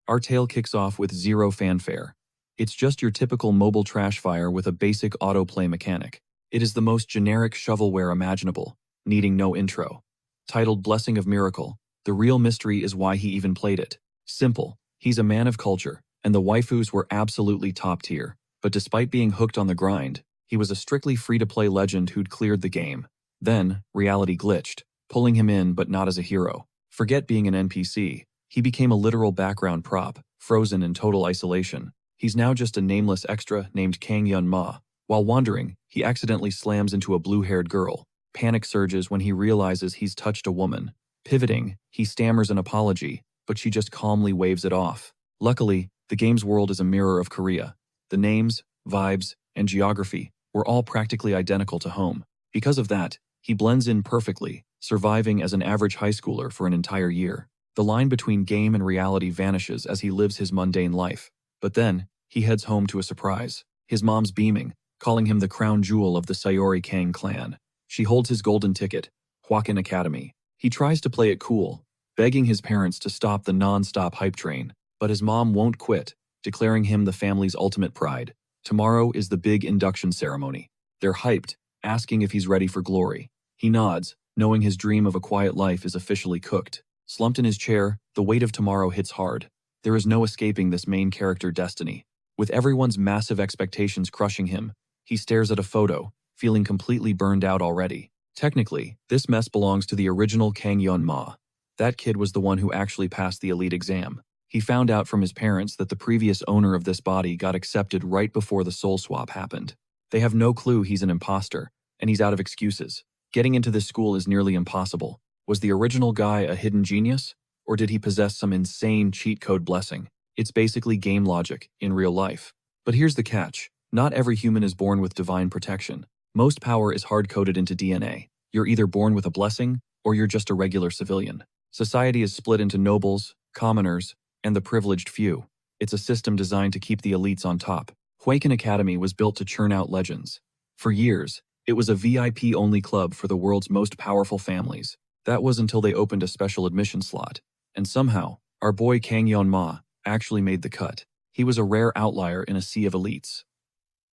Our tale kicks off with zero fanfare. It's just your typical mobile trash fire with a basic autoplay mechanic. It is the most generic shovelware imaginable, needing no intro. Titled Blessing of Miracle, the real mystery is why he even played it. Simple, he's a man of culture, and the waifus were absolutely top tier, but despite being hooked on the grind, he was a strictly free-to-play legend who'd cleared the game. Then, reality glitched, pulling him in but not as a hero. Forget being an NPC, he became a literal background prop, frozen in total isolation. He's now just a nameless extra named Kang Yun Ma. While wandering, he accidentally slams into a blue-haired girl. Panic surges when he realizes he's touched a woman. Pivoting, he stammers an apology, but she just calmly waves it off. Luckily, the game's world is a mirror of Korea. The names, vibes, and geography were all practically identical to home. Because of that, he blends in perfectly, surviving as an average high schooler for an entire year. The line between game and reality vanishes as he lives his mundane life. But then, he heads home to a surprise. His mom's beaming, calling him the crown jewel of the Sayori Kang clan. She holds his golden ticket, Hwakin Academy. He tries to play it cool, begging his parents to stop the non-stop hype train, but his mom won't quit, declaring him the family's ultimate pride. Tomorrow is the big induction ceremony. They're hyped, asking if he's ready for glory. He nods, knowing his dream of a quiet life is officially cooked. Slumped in his chair, the weight of tomorrow hits hard. There is no escaping this main character destiny. With everyone's massive expectations crushing him, he stares at a photo, feeling completely burned out already. Technically, this mess belongs to the original Kang Yun Ma. That kid was the one who actually passed the elite exam. He found out from his parents that the previous owner of this body got accepted right before the soul swap happened. They have no clue he's an imposter, and he's out of excuses. Getting into this school is nearly impossible. Was the original guy a hidden genius? Or did he possess some insane cheat code blessing? It's basically game logic, in real life. But here's the catch. Not every human is born with divine protection. Most power is hard-coded into DNA. You're either born with a blessing, or you're just a regular civilian. Society is split into nobles, commoners, and the privileged few. It's a system designed to keep the elites on top. Hwakin Academy was built to churn out legends. For years, it was a VIP-only club for the world's most powerful families. That was until they opened a special admission slot. And somehow, our boy Kang Yun Ma actually made the cut. He was a rare outlier in a sea of elites.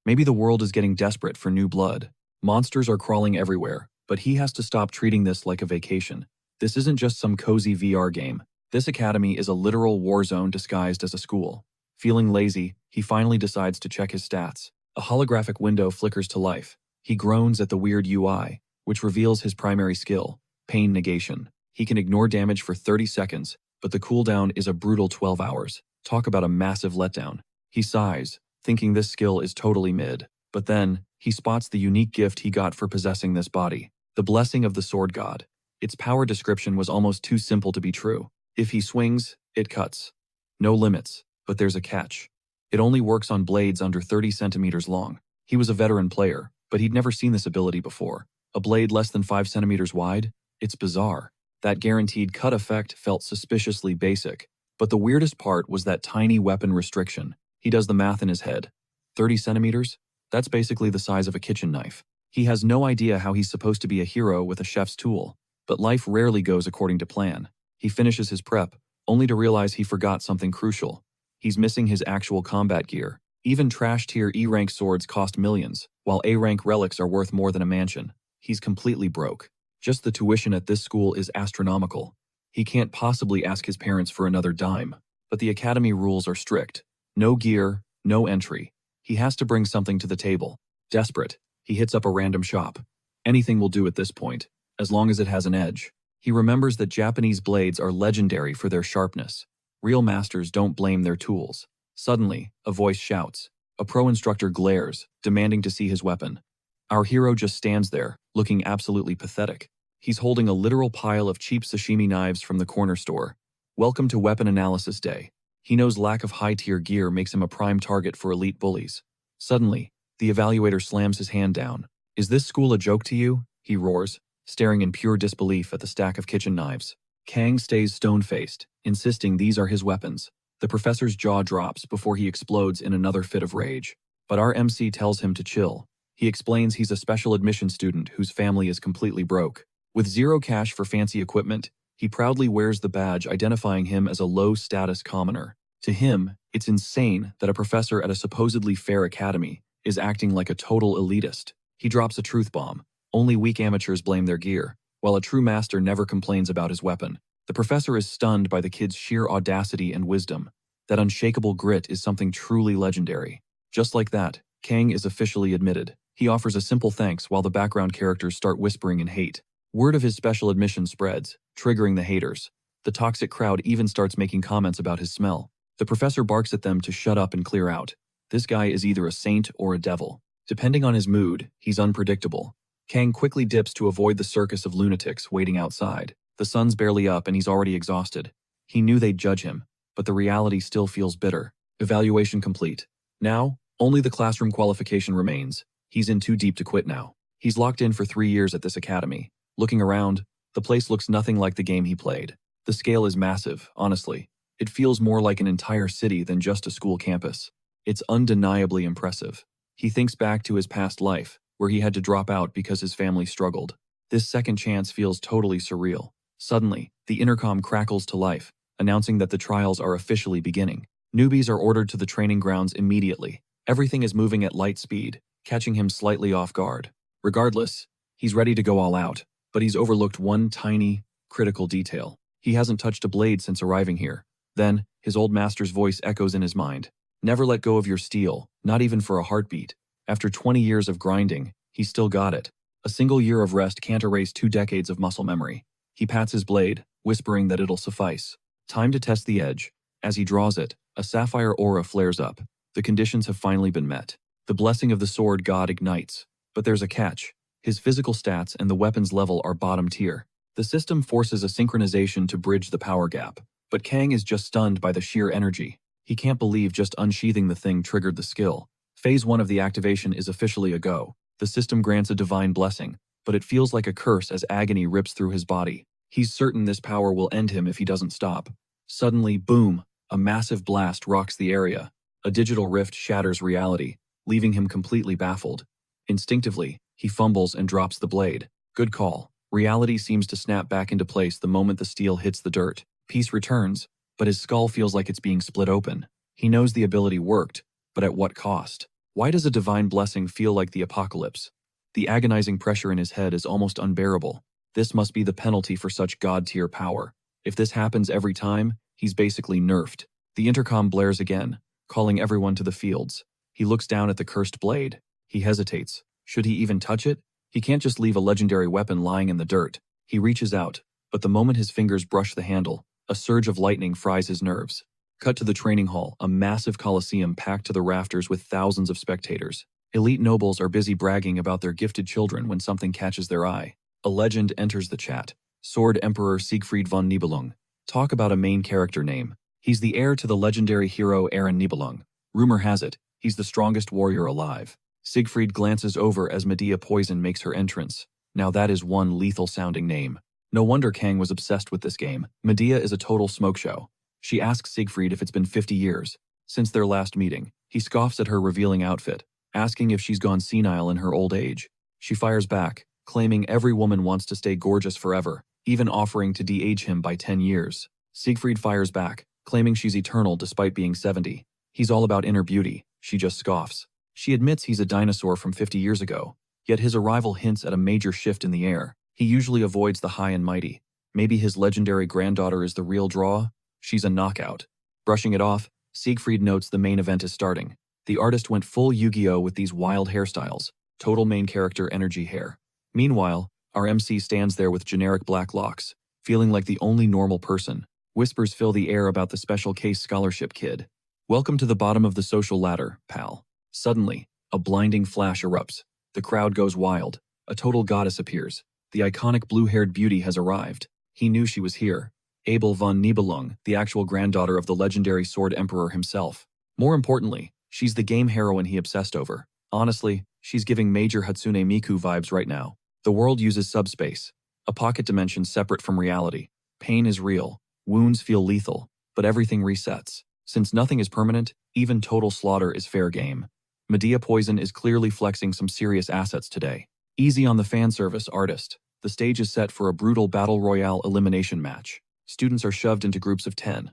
Maybe the world is getting desperate for new blood. Monsters are crawling everywhere, but he has to stop treating this like a vacation. This isn't just some cozy VR game. This academy is a literal war zone disguised as a school. Feeling lazy, he finally decides to check his stats. A holographic window flickers to life. He groans at the weird UI, which reveals his primary skill, pain negation. He can ignore damage for 30 seconds, but the cooldown is a brutal 12 hours. Talk about a massive letdown. He sighs, thinking this skill is totally mid. But then, he spots the unique gift he got for possessing this body. The blessing of the sword god. Its power description was almost too simple to be true. If he swings, it cuts. No limits, but there's a catch. It only works on blades under 30 centimeters long. He was a veteran player, but he'd never seen this ability before. A blade less than 5 centimeters wide? It's bizarre. That guaranteed cut effect felt suspiciously basic. But the weirdest part was that tiny weapon restriction. He does the math in his head. 30 centimeters? That's basically the size of a kitchen knife. He has no idea how he's supposed to be a hero with a chef's tool. But life rarely goes according to plan. He finishes his prep, only to realize he forgot something crucial. He's missing his actual combat gear. Even trash-tier E-rank swords cost millions, while A-rank relics are worth more than a mansion. He's completely broke. Just the tuition at this school is astronomical. He can't possibly ask his parents for another dime. But the academy rules are strict. No gear, no entry. He has to bring something to the table. Desperate, he hits up a random shop. Anything will do at this point, as long as it has an edge. He remembers that Japanese blades are legendary for their sharpness. Real masters don't blame their tools. Suddenly, a voice shouts. A pro instructor glares, demanding to see his weapon. Our hero just stands there, looking absolutely pathetic. He's holding a literal pile of cheap sashimi knives from the corner store. Welcome to Weapon Analysis Day. He knows lack of high-tier gear makes him a prime target for elite bullies. Suddenly, the evaluator slams his hand down. Is this school a joke to you? He roars, staring in pure disbelief at the stack of kitchen knives. Kang stays stone-faced, insisting these are his weapons. The professor's jaw drops before he explodes in another fit of rage. But our MC tells him to chill. He explains he's a special admission student whose family is completely broke. With zero cash for fancy equipment, he proudly wears the badge identifying him as a low-status commoner. To him, it's insane that a professor at a supposedly fair academy is acting like a total elitist. He drops a truth bomb. Only weak amateurs blame their gear, while a true master never complains about his weapon. The professor is stunned by the kid's sheer audacity and wisdom. That unshakable grit is something truly legendary. Just like that, Kang is officially admitted. He offers a simple thanks while the background characters start whispering in hate. Word of his special admission spreads, triggering the haters. The toxic crowd even starts making comments about his smell. The professor barks at them to shut up and clear out. This guy is either a saint or a devil. Depending on his mood, he's unpredictable. Kang quickly dips to avoid the circus of lunatics waiting outside. The sun's barely up and he's already exhausted. He knew they'd judge him, but the reality still feels bitter. Evaluation complete. Now, only the classroom qualification remains. He's in too deep to quit now. He's locked in for 3 years at this academy. Looking around, the place looks nothing like the game he played. The scale is massive, honestly. It feels more like an entire city than just a school campus. It's undeniably impressive. He thinks back to his past life, where he had to drop out because his family struggled. This second chance feels totally surreal. Suddenly, the intercom crackles to life, announcing that the trials are officially beginning. Newbies are ordered to the training grounds immediately. Everything is moving at light speed, catching him slightly off guard. Regardless, he's ready to go all out, but he's overlooked one tiny, critical detail. He hasn't touched a blade since arriving here. Then, his old master's voice echoes in his mind. Never let go of your steel, not even for a heartbeat. After 20 years of grinding, he's still got it. A single year of rest can't erase 2 decades of muscle memory. He pats his blade, whispering that it'll suffice. Time to test the edge. As he draws it, a sapphire aura flares up. The conditions have finally been met. The blessing of the sword god ignites. But there's a catch. His physical stats and the weapon's level are bottom tier. The system forces a synchronization to bridge the power gap. But Kang is just stunned by the sheer energy. He can't believe just unsheathing the thing triggered the skill. Phase 1 of the activation is officially a go. The system grants a divine blessing, but it feels like a curse as agony rips through his body. He's certain this power will end him if he doesn't stop. Suddenly, boom, a massive blast rocks the area. A digital rift shatters reality, leaving him completely baffled. Instinctively, he fumbles and drops the blade. Good call. Reality seems to snap back into place the moment the steel hits the dirt. Peace returns, but his skull feels like it's being split open. He knows the ability worked, but at what cost? Why does a divine blessing feel like the apocalypse? The agonizing pressure in his head is almost unbearable. This must be the penalty for such god-tier power. If this happens every time, he's basically nerfed. The intercom blares again, calling everyone to the fields. He looks down at the cursed blade. He hesitates. Should he even touch it? He can't just leave a legendary weapon lying in the dirt. He reaches out, but the moment his fingers brush the handle, a surge of lightning fries his nerves. Cut to the training hall, a massive coliseum packed to the rafters with thousands of spectators. Elite nobles are busy bragging about their gifted children when something catches their eye. A legend enters the chat. Sword Emperor Siegfried von Nibelung. Talk about a main character name. He's the heir to the legendary hero Aaron Nibelung. Rumor has it, he's the strongest warrior alive. Siegfried glances over as Medea Poison makes her entrance. Now that is one lethal-sounding name. No wonder Kang was obsessed with this game. Medea is a total smoke show. She asks Siegfried if it's been 50 years since their last meeting. He scoffs at her revealing outfit, asking if she's gone senile in her old age. She fires back, claiming every woman wants to stay gorgeous forever, even offering to de-age him by 10 years. Siegfried fires back, claiming she's eternal despite being 70. He's all about inner beauty. She just scoffs. She admits he's a dinosaur from 50 years ago, yet his arrival hints at a major shift in the air. He usually avoids the high and mighty. Maybe his legendary granddaughter is the real draw? She's a knockout. Brushing it off, Siegfried notes the main event is starting. The artist went full Yu-Gi-Oh with these wild hairstyles. Total main character energy hair. Meanwhile, our MC stands there with generic black locks, feeling like the only normal person. Whispers fill the air about the special case scholarship kid. Welcome to the bottom of the social ladder, pal. Suddenly, a blinding flash erupts. The crowd goes wild. A total goddess appears. The iconic blue-haired beauty has arrived. He knew she was here. Abel von Nibelung, the actual granddaughter of the legendary Sword Emperor himself. More importantly, she's the game heroine he obsessed over. Honestly, she's giving major Hatsune Miku vibes right now. The world uses subspace, a pocket dimension separate from reality. Pain is real, wounds feel lethal, but everything resets. Since nothing is permanent, even total slaughter is fair game. Medea Poison is clearly flexing some serious assets today. Easy on the fan service, artist. The stage is set for a brutal battle royale elimination match. Students are shoved into groups of 10.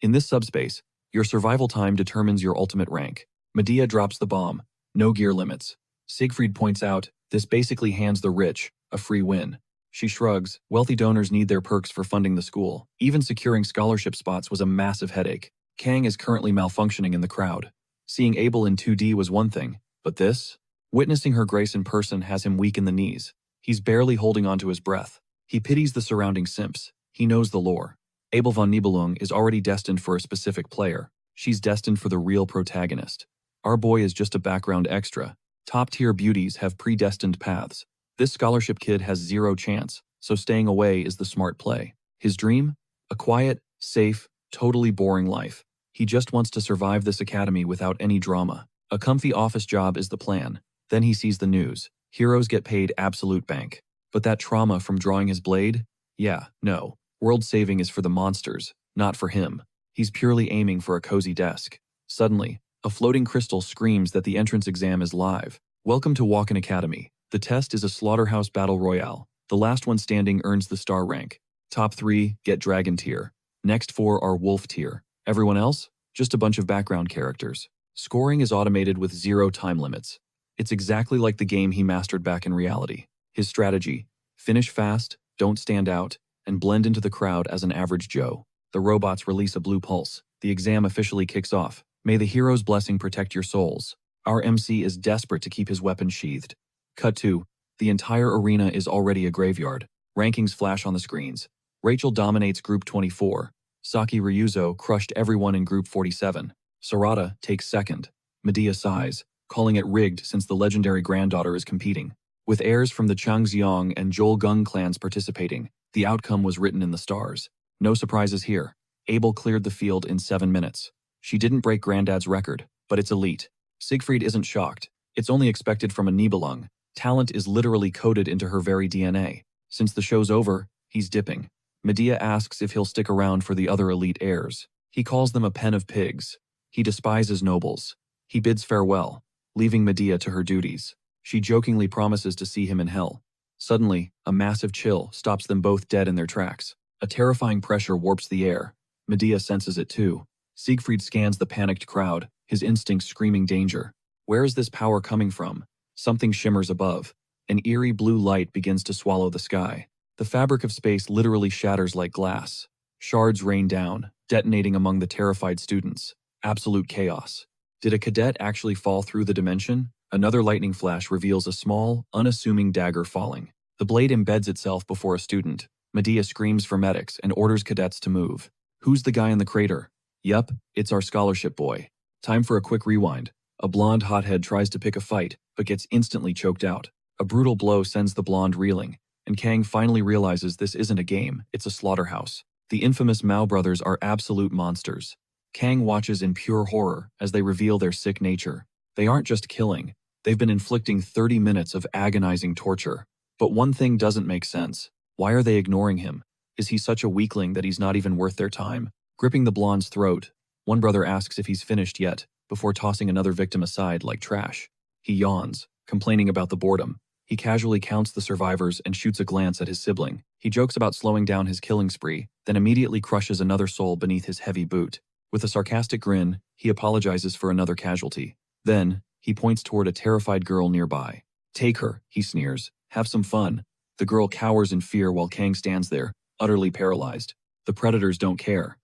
In this subspace, Your survival time determines your ultimate rank. Medea drops the bomb. No gear limits. Siegfried points out, this basically hands the rich a free win. She shrugs, wealthy donors need their perks for funding the school. Even securing scholarship spots was a massive headache. Kang is currently malfunctioning in the crowd. Seeing Abel in 2D was one thing, but this? Witnessing her grace in person has him weak in the knees. He's barely holding onto his breath. He pities the surrounding simps. He knows the lore. Abel von Nibelung is already destined for a specific player. She's destined for the real protagonist. Our boy is just a background extra. Top-tier beauties have predestined paths. This scholarship kid has zero chance, so staying away is the smart play. His dream? A quiet, safe, totally boring life. He just wants to survive this academy without any drama. A comfy office job is the plan. Then he sees the news. Heroes get paid absolute bank. But that trauma from drawing his blade? Yeah, no. World saving is for the monsters, not for him. He's purely aiming for a cozy desk. Suddenly, a floating crystal screams that the entrance exam is live. Welcome to Walken Academy. The test is a slaughterhouse battle royale. The last one standing earns the star rank. Top 3 get dragon tier. Next 4 are wolf tier. Everyone else? Just a bunch of background characters. Scoring is automated with 0 time limits. It's exactly like the game he mastered back in reality. His strategy: finish fast, don't stand out, and blend into the crowd as an average Joe. The robots release a blue pulse. The exam officially kicks off. May the hero's blessing protect your souls. Our MC is desperate to keep his weapon sheathed. Cut to, the entire arena is already a graveyard. Rankings flash on the screens. Rachel dominates Group 24. Saki Ryuzo crushed everyone in Group 47. Sarada takes second. Medea sighs, calling it rigged since the legendary granddaughter is competing. With heirs from the Changxiang and Joelgung clans participating, the outcome was written in the stars. No surprises here. Abel cleared the field in 7 minutes. She didn't break Granddad's record, but it's elite. Siegfried isn't shocked. It's only expected from a Nibelung. Talent is literally coded into her very DNA. Since the show's over, he's dipping. Medea asks if he'll stick around for the other elite heirs. He calls them a pen of pigs. He despises nobles. He bids farewell, leaving Medea to her duties. She jokingly promises to see him in hell. Suddenly, a massive chill stops them both dead in their tracks. A terrifying pressure warps the air. Medea senses it too. Siegfried scans the panicked crowd, his instincts screaming danger. Where is this power coming from? Something shimmers above. An eerie blue light begins to swallow the sky. The fabric of space literally shatters like glass. Shards rain down, detonating among the terrified students. Absolute chaos. Did a cadet actually fall through the dimension? Another lightning flash reveals a small, unassuming dagger falling. The blade embeds itself before a student. Medea screams for medics and orders cadets to move. Who's the guy in the crater? Yup, it's our scholarship boy. Time for a quick rewind. A blonde hothead tries to pick a fight, but gets instantly choked out. A brutal blow sends the blonde reeling, and Kang finally realizes this isn't a game, it's a slaughterhouse. The infamous Mao brothers are absolute monsters. Kang watches in pure horror as they reveal their sick nature. They aren't just killing, they've been inflicting 30 minutes of agonizing torture. But one thing doesn't make sense. Why are they ignoring him? Is he such a weakling that he's not even worth their time? Gripping the blonde's throat, one brother asks if he's finished yet, before tossing another victim aside like trash. He yawns, complaining about the boredom. He casually counts the survivors and shoots a glance at his sibling. He jokes about slowing down his killing spree, then immediately crushes another soul beneath his heavy boot. With a sarcastic grin, he apologizes for another casualty. Then, he points toward a terrified girl nearby. Take her, he sneers. Have some fun. The girl cowers in fear while Kang stands there, utterly paralyzed. The predators don't care.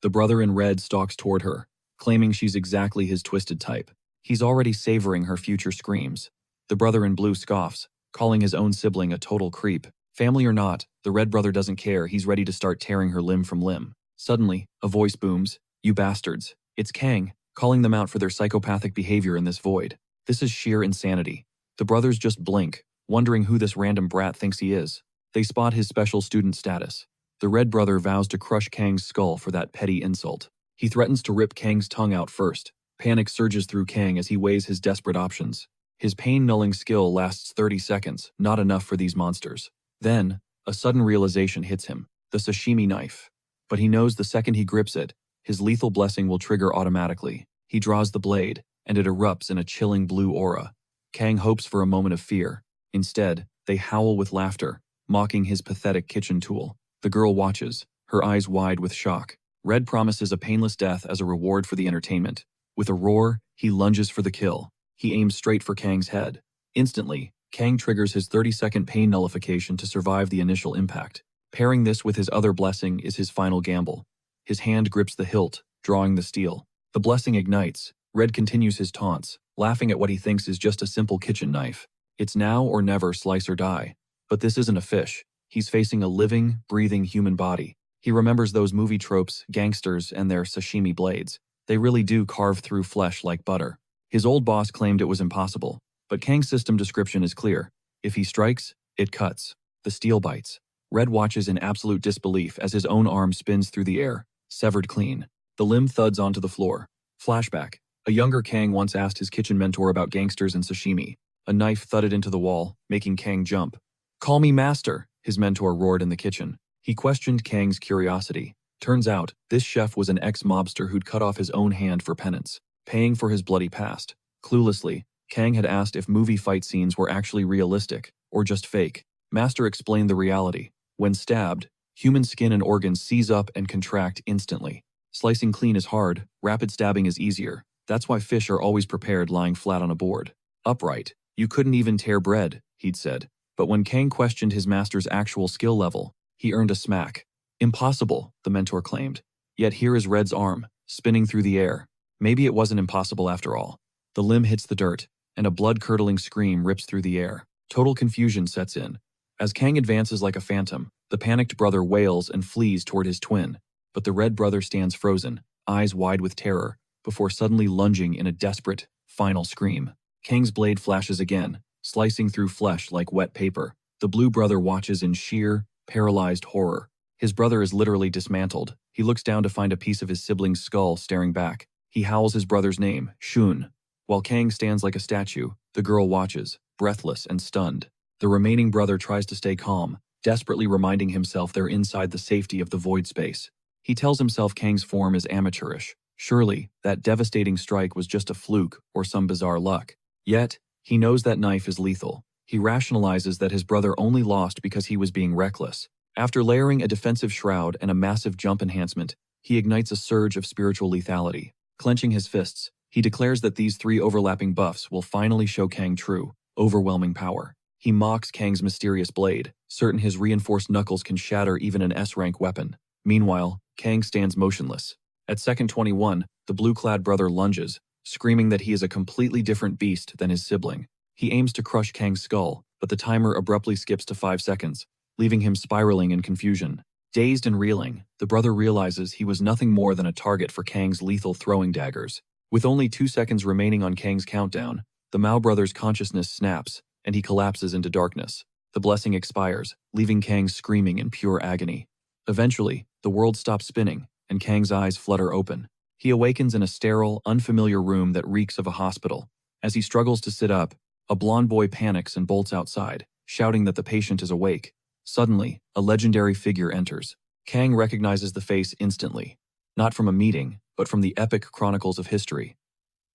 The brother in red stalks toward her, claiming she's exactly his twisted type. He's already savoring her future screams. The brother in blue scoffs, calling his own sibling a total creep. Family or not, the red brother doesn't care. He's ready to start tearing her limb from limb. Suddenly, a voice booms. You bastards. It's Kang, calling them out for their psychopathic behavior in this void. This is sheer insanity. The brothers just blink, wondering who this random brat thinks he is. They spot his special student status. The red brother vows to crush Kang's skull for that petty insult. He threatens to rip Kang's tongue out first. Panic surges through Kang as he weighs his desperate options. His pain-nulling skill lasts 30 seconds, not enough for these monsters. Then, a sudden realization hits him, the sashimi knife. But he knows the second he grips it, his lethal blessing will trigger automatically. He draws the blade, and it erupts in a chilling blue aura. Kang hopes for a moment of fear. Instead, they howl with laughter, mocking his pathetic kitchen tool. The girl watches, her eyes wide with shock. Red promises a painless death as a reward for the entertainment. With a roar, he lunges for the kill. He aims straight for Kang's head. Instantly, Kang triggers his 30-second pain nullification to survive the initial impact. Pairing this with his other blessing is his final gamble. His hand grips the hilt, drawing the steel. The blessing ignites. Red continues his taunts, laughing at what he thinks is just a simple kitchen knife. It's now or never, slice or die. But this isn't a fish. He's facing a living, breathing human body. He remembers those movie tropes, gangsters, and their sashimi blades. They really do carve through flesh like butter. His old boss claimed it was impossible, but Kang's system description is clear. If he strikes, it cuts. The steel bites. Red watches in absolute disbelief as his own arm spins through the air, severed clean. The limb thuds onto the floor. Flashback. A younger Kang once asked his kitchen mentor about gangsters and sashimi. A knife thudded into the wall, making Kang jump. "Call me master," his mentor roared in the kitchen. He questioned Kang's curiosity. Turns out, this chef was an ex-mobster who'd cut off his own hand for penance, paying for his bloody past. Cluelessly, Kang had asked if movie fight scenes were actually realistic, or just fake. Master explained the reality. When stabbed, human skin and organs seize up and contract instantly. Slicing clean is hard, rapid stabbing is easier. That's why fish are always prepared lying flat on a board. Upright. You couldn't even tear bread, he'd said. But when Kang questioned his master's actual skill level, he earned a smack. Impossible, the mentor claimed. Yet here is Red's arm, spinning through the air. Maybe it wasn't impossible after all. The limb hits the dirt, and a blood-curdling scream rips through the air. Total confusion sets in. As Kang advances like a phantom, the panicked brother wails and flees toward his twin. But the Red brother stands frozen, eyes wide with terror, before suddenly lunging in a desperate, final scream. Kang's blade flashes again, slicing through flesh like wet paper. The Blue brother watches in sheer, paralyzed horror. His brother is literally dismantled. He looks down to find a piece of his sibling's skull staring back. He howls his brother's name, Shun. While Kang stands like a statue, the girl watches, breathless and stunned. The remaining brother tries to stay calm, desperately reminding himself they're inside the safety of the void space. He tells himself Kang's form is amateurish. Surely, that devastating strike was just a fluke or some bizarre luck. Yet, he knows that knife is lethal. He rationalizes that his brother only lost because he was being reckless. After layering a defensive shroud and a massive jump enhancement, he ignites a surge of spiritual lethality. Clenching his fists, he declares that these three overlapping buffs will finally show Kang true, overwhelming power. He mocks Kang's mysterious blade, certain his reinforced knuckles can shatter even an S-rank weapon. Meanwhile, Kang stands motionless. At second 21, the blue-clad brother lunges, screaming that he is a completely different beast than his sibling. He aims to crush Kang's skull, but the timer abruptly skips to 5 seconds, leaving him spiraling in confusion. Dazed and reeling, the brother realizes he was nothing more than a target for Kang's lethal throwing daggers. With only 2 seconds remaining on Kang's countdown, the Mao brother's consciousness snaps, and he collapses into darkness. The blessing expires, leaving Kang screaming in pure agony. Eventually, the world stops spinning, and Kang's eyes flutter open. He awakens in a sterile, unfamiliar room that reeks of a hospital. As he struggles to sit up, a blond boy panics and bolts outside, shouting that the patient is awake. Suddenly, a legendary figure enters. Kang recognizes the face instantly, not from a meeting, but from the epic chronicles of history.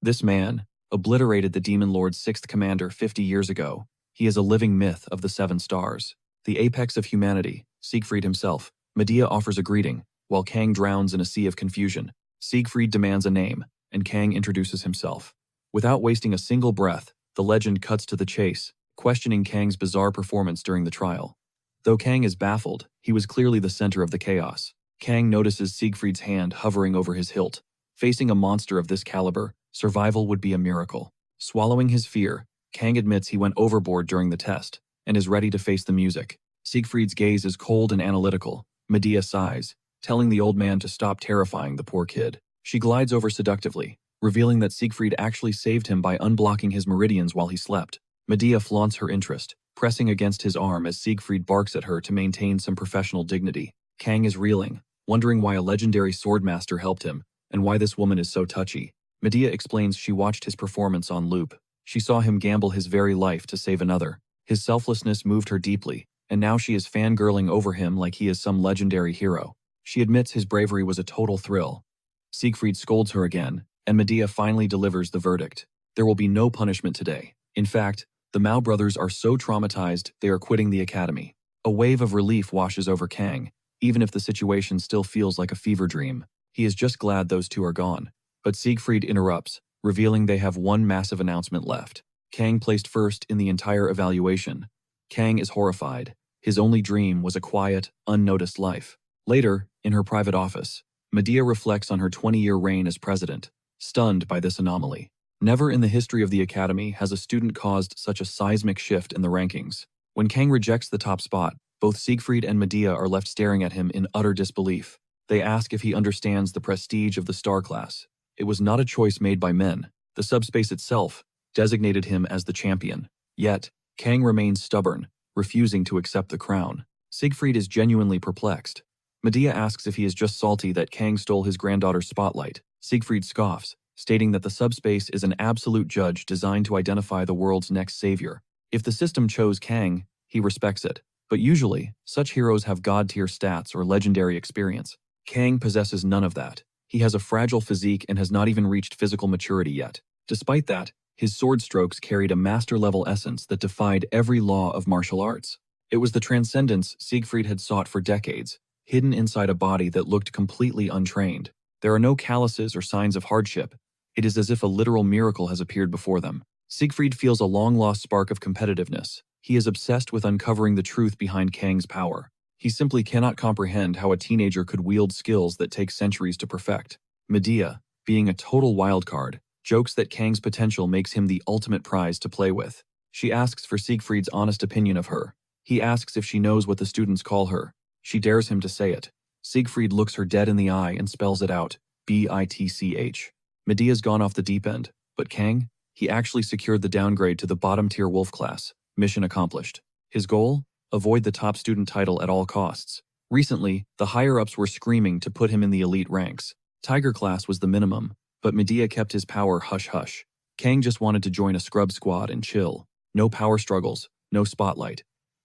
This man obliterated the Demon Lord's 6th commander 50 years ago. He is a living myth of the 7 stars. The apex of humanity, Siegfried himself. Medea offers a greeting, while Kang drowns in a sea of confusion. Siegfried demands a name, and Kang introduces himself. Without wasting a single breath, the legend cuts to the chase, questioning Kang's bizarre performance during the trial. Though Kang is baffled, he was clearly the center of the chaos. Kang notices Siegfried's hand hovering over his hilt. Facing a monster of this caliber, survival would be a miracle. Swallowing his fear, Kang admits he went overboard during the test, and is ready to face the music. Siegfried's gaze is cold and analytical. Medea sighs, telling the old man to stop terrifying the poor kid. She glides over seductively, revealing that Siegfried actually saved him by unblocking his meridians while he slept. Medea flaunts her interest, pressing against his arm as Siegfried barks at her to maintain some professional dignity. Kang is reeling, wondering why a legendary swordmaster helped him, and why this woman is so touchy. Medea explains she watched his performance on loop. She saw him gamble his very life to save another. His selflessness moved her deeply, and now she is fangirling over him like he is some legendary hero. She admits his bravery was a total thrill. Siegfried scolds her again, and Medea finally delivers the verdict. There will be no punishment today. In fact, the Mao brothers are so traumatized they are quitting the academy. A wave of relief washes over Kang, even if the situation still feels like a fever dream. He is just glad those two are gone. But Siegfried interrupts, revealing they have one massive announcement left. Kang placed first in the entire evaluation. Kang is horrified. His only dream was a quiet, unnoticed life. Later, in her private office, Medea reflects on her 20-year reign as president, stunned by this anomaly. Never in the history of the Academy has a student caused such a seismic shift in the rankings. When Kang rejects the top spot, both Siegfried and Medea are left staring at him in utter disbelief. They ask if he understands the prestige of the star class. It was not a choice made by men. The subspace itself designated him as the champion. Yet, Kang remains stubborn, refusing to accept the crown. Siegfried is genuinely perplexed. Medea asks if he is just salty that Kang stole his granddaughter's spotlight. Siegfried scoffs, stating that the subspace is an absolute judge designed to identify the world's next savior. If the system chose Kang, he respects it. But usually, such heroes have god-tier stats or legendary experience. Kang possesses none of that. He has a fragile physique and has not even reached physical maturity yet. Despite that, his sword strokes carried a master-level essence that defied every law of martial arts. It was the transcendence Siegfried had sought for decades, hidden inside a body that looked completely untrained. There are no calluses or signs of hardship. It is as if a literal miracle has appeared before them. Siegfried feels a long-lost spark of competitiveness. He is obsessed with uncovering the truth behind Kang's power. He simply cannot comprehend how a teenager could wield skills that take centuries to perfect. Medea, being a total wildcard, jokes that Kang's potential makes him the ultimate prize to play with. She asks for Siegfried's honest opinion of her. He asks if she knows what the students call her. She dares him to say it. Siegfried looks her dead in the eye and spells it out, bitch. Medea's gone off the deep end, but Kang? He actually secured the downgrade to the bottom-tier wolf class. Mission accomplished. His goal? Avoid the top student title at all costs. Recently, the higher-ups were screaming to put him in the elite ranks. Tiger class was the minimum, but Medea kept his power hush-hush. Kang just wanted to join a scrub squad and chill. No power struggles, no spotlight.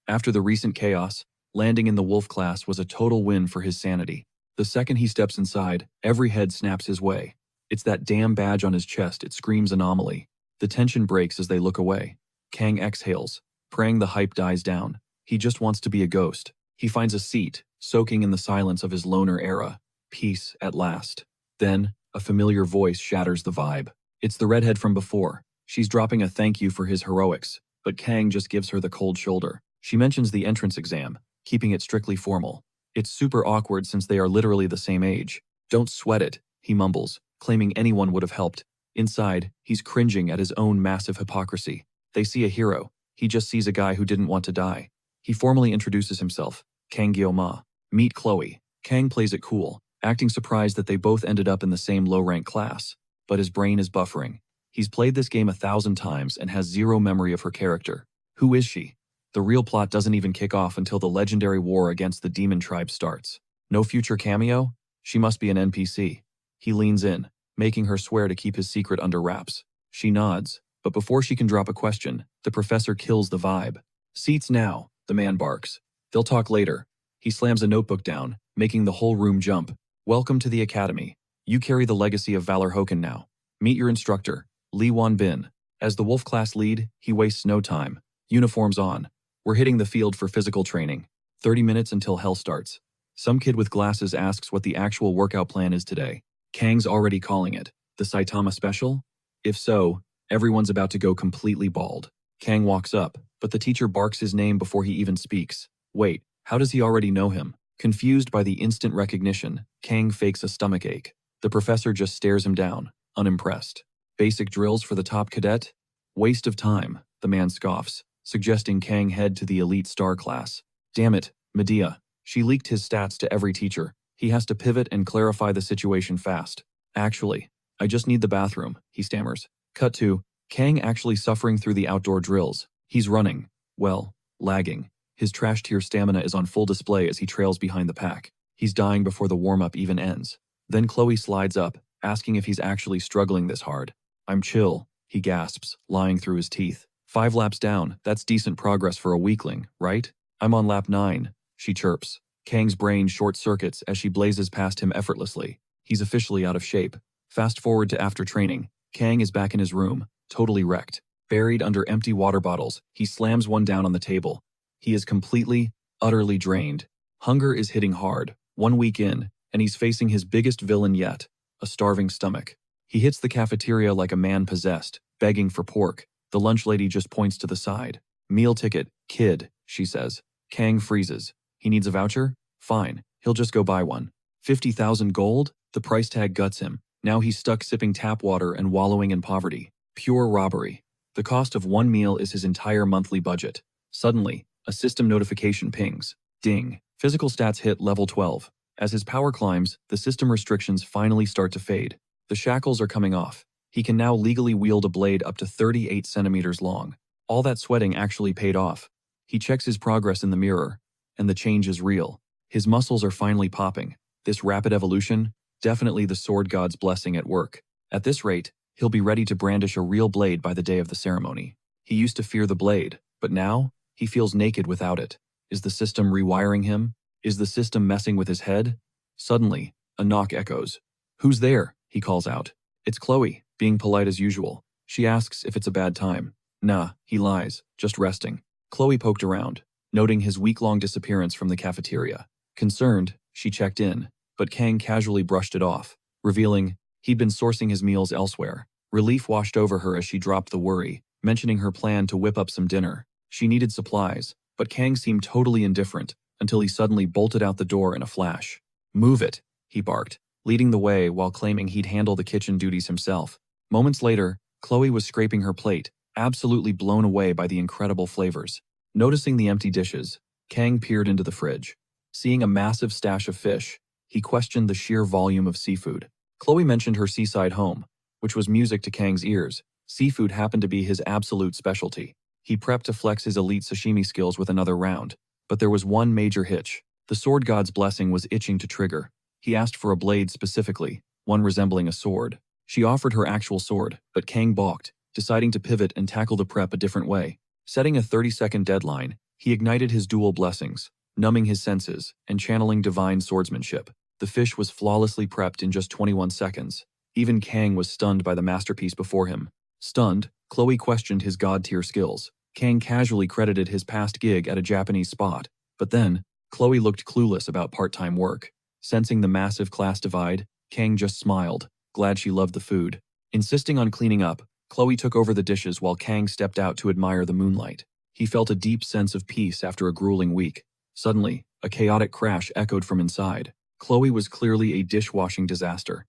After the recent chaos, landing in the wolf class was a total win for his sanity. The second he steps inside, every head snaps his way. It's that damn badge on his chest, it screams anomaly. The tension breaks as they look away. Kang exhales, praying the hype dies down. He just wants to be a ghost. He finds a seat, soaking in the silence of his loner era. Peace at last. Then, a familiar voice shatters the vibe. It's the redhead from before. She's dropping a thank you for his heroics, but Kang just gives her the cold shoulder. She mentions the entrance exam, keeping it strictly formal. It's super awkward since they are literally the same age. Don't sweat it, he mumbles, claiming anyone would have helped. Inside, he's cringing at his own massive hypocrisy. They see a hero. He just sees a guy who didn't want to die. He formally introduces himself, Kang Gyo-ma. Meet Chloe. Kang plays it cool, acting surprised that they both ended up in the same low-rank class. But his brain is buffering. He's played this game 1,000 times and has zero memory of her character. Who is she? The real plot doesn't even kick off until the legendary war against the demon tribe starts. No future cameo? She must be an NPC. He leans in, making her swear to keep his secret under wraps. She nods, but before she can drop a question, the professor kills the vibe. Seats now, the man barks. They'll talk later. He slams a notebook down, making the whole room jump. Welcome to the academy. You carry the legacy of Valor Hoken now. Meet your instructor, Lee Won-bin. As the wolf class lead, he wastes no time. Uniforms on. We're hitting the field for physical training. 30 minutes until hell starts. Some kid with glasses asks what the actual workout plan is today. Kang's already calling it. The Saitama Special? If so, everyone's about to go completely bald. Kang walks up, but the teacher barks his name before he even speaks. Wait, how does he already know him? Confused by the instant recognition, Kang fakes a stomachache. The professor just stares him down, unimpressed. Basic drills for the top cadet? Waste of time, the man scoffs, suggesting Kang head to the elite star class. Damn it, Medea. She leaked his stats to every teacher. He has to pivot and clarify the situation fast. Actually, I just need the bathroom, he stammers. Cut to Kang actually suffering through the outdoor drills. He's running. Well, lagging. His trash tier stamina is on full display as he trails behind the pack. He's dying before the warm-up even ends. Then Chloe slides up, asking if he's actually struggling this hard. I'm chill, he gasps, lying through his teeth. 5 laps down, that's decent progress for a weakling, right? I'm on lap 9, she chirps. Kang's brain short-circuits as she blazes past him effortlessly. He's officially out of shape. Fast forward to after training. Kang is back in his room, totally wrecked. Buried under empty water bottles, he slams one down on the table. He is completely, utterly drained. Hunger is hitting hard. 1 week in, and he's facing his biggest villain yet, a starving stomach. He hits the cafeteria like a man possessed, begging for pork. The lunch lady just points to the side. Meal ticket, kid, she says. Kang freezes. He needs a voucher? Fine, he'll just go buy one. 50,000 gold? The price tag guts him. Now he's stuck sipping tap water and wallowing in poverty. Pure robbery. The cost of one meal is his entire monthly budget. Suddenly, a system notification pings. Ding. Physical stats hit level 12. As his power climbs, the system restrictions finally start to fade. The shackles are coming off. He can now legally wield a blade up to 38 centimeters long. All that sweating actually paid off. He checks his progress in the mirror, and the change is real. His muscles are finally popping. This rapid evolution, definitely the sword god's blessing at work. At this rate, he'll be ready to brandish a real blade by the day of the ceremony. He used to fear the blade, but now, he feels naked without it. Is the system rewiring him? Is the system messing with his head? Suddenly, a knock echoes. Who's there? He calls out. It's Chloe, being polite as usual. She asks if it's a bad time. Nah, he lies, just resting. Chloe poked around, noting his week-long disappearance from the cafeteria. Concerned, she checked in, but Kang casually brushed it off, revealing he'd been sourcing his meals elsewhere. Relief washed over her as she dropped the worry, mentioning her plan to whip up some dinner. She needed supplies, but Kang seemed totally indifferent until he suddenly bolted out the door in a flash. Move it, he barked, leading the way while claiming he'd handle the kitchen duties himself. Moments later, Chloe was scraping her plate, absolutely blown away by the incredible flavors. Noticing the empty dishes, Kang peered into the fridge. Seeing a massive stash of fish, he questioned the sheer volume of seafood. Chloe mentioned her seaside home, which was music to Kang's ears. Seafood happened to be his absolute specialty. He prepped to flex his elite sashimi skills with another round, but there was one major hitch. The sword god's blessing was itching to trigger. He asked for a blade specifically, one resembling a sword. She offered her actual sword, but Kang balked, deciding to pivot and tackle the prep a different way. Setting a 30-second deadline, he ignited his dual blessings, numbing his senses and channeling divine swordsmanship. The fish was flawlessly prepped in just 21 seconds. Even Kang was stunned by the masterpiece before him. Stunned, Chloe questioned his god-tier skills. Kang casually credited his past gig at a Japanese spot, but then, Chloe looked clueless about part-time work. Sensing the massive class divide, Kang just smiled, glad she loved the food. Insisting on cleaning up, Chloe took over the dishes while Kang stepped out to admire the moonlight. He felt a deep sense of peace after a grueling week. Suddenly, a chaotic crash echoed from inside. Chloe was clearly a dishwashing disaster.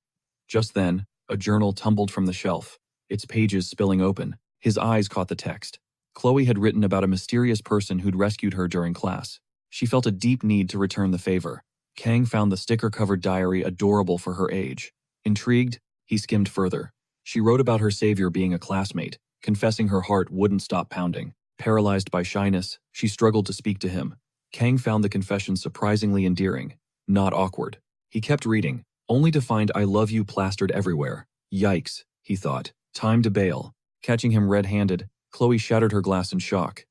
Just then, a journal tumbled from the shelf, its pages spilling open. His eyes caught the text. Chloe had written about a mysterious person who'd rescued her during class. She felt a deep need to return the favor. Kang found the sticker-covered diary adorable for her age. Intrigued, he skimmed further. She wrote about her savior being a classmate, confessing her heart wouldn't stop pounding. Paralyzed by shyness, she struggled to speak to him. Kang found the confession surprisingly endearing, not awkward. He kept reading, only to find "I love you" plastered everywhere. Yikes, he thought. Time to bail. Catching him red-handed, Chloe shattered her glass in shock.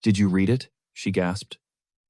Did you read it? She gasped.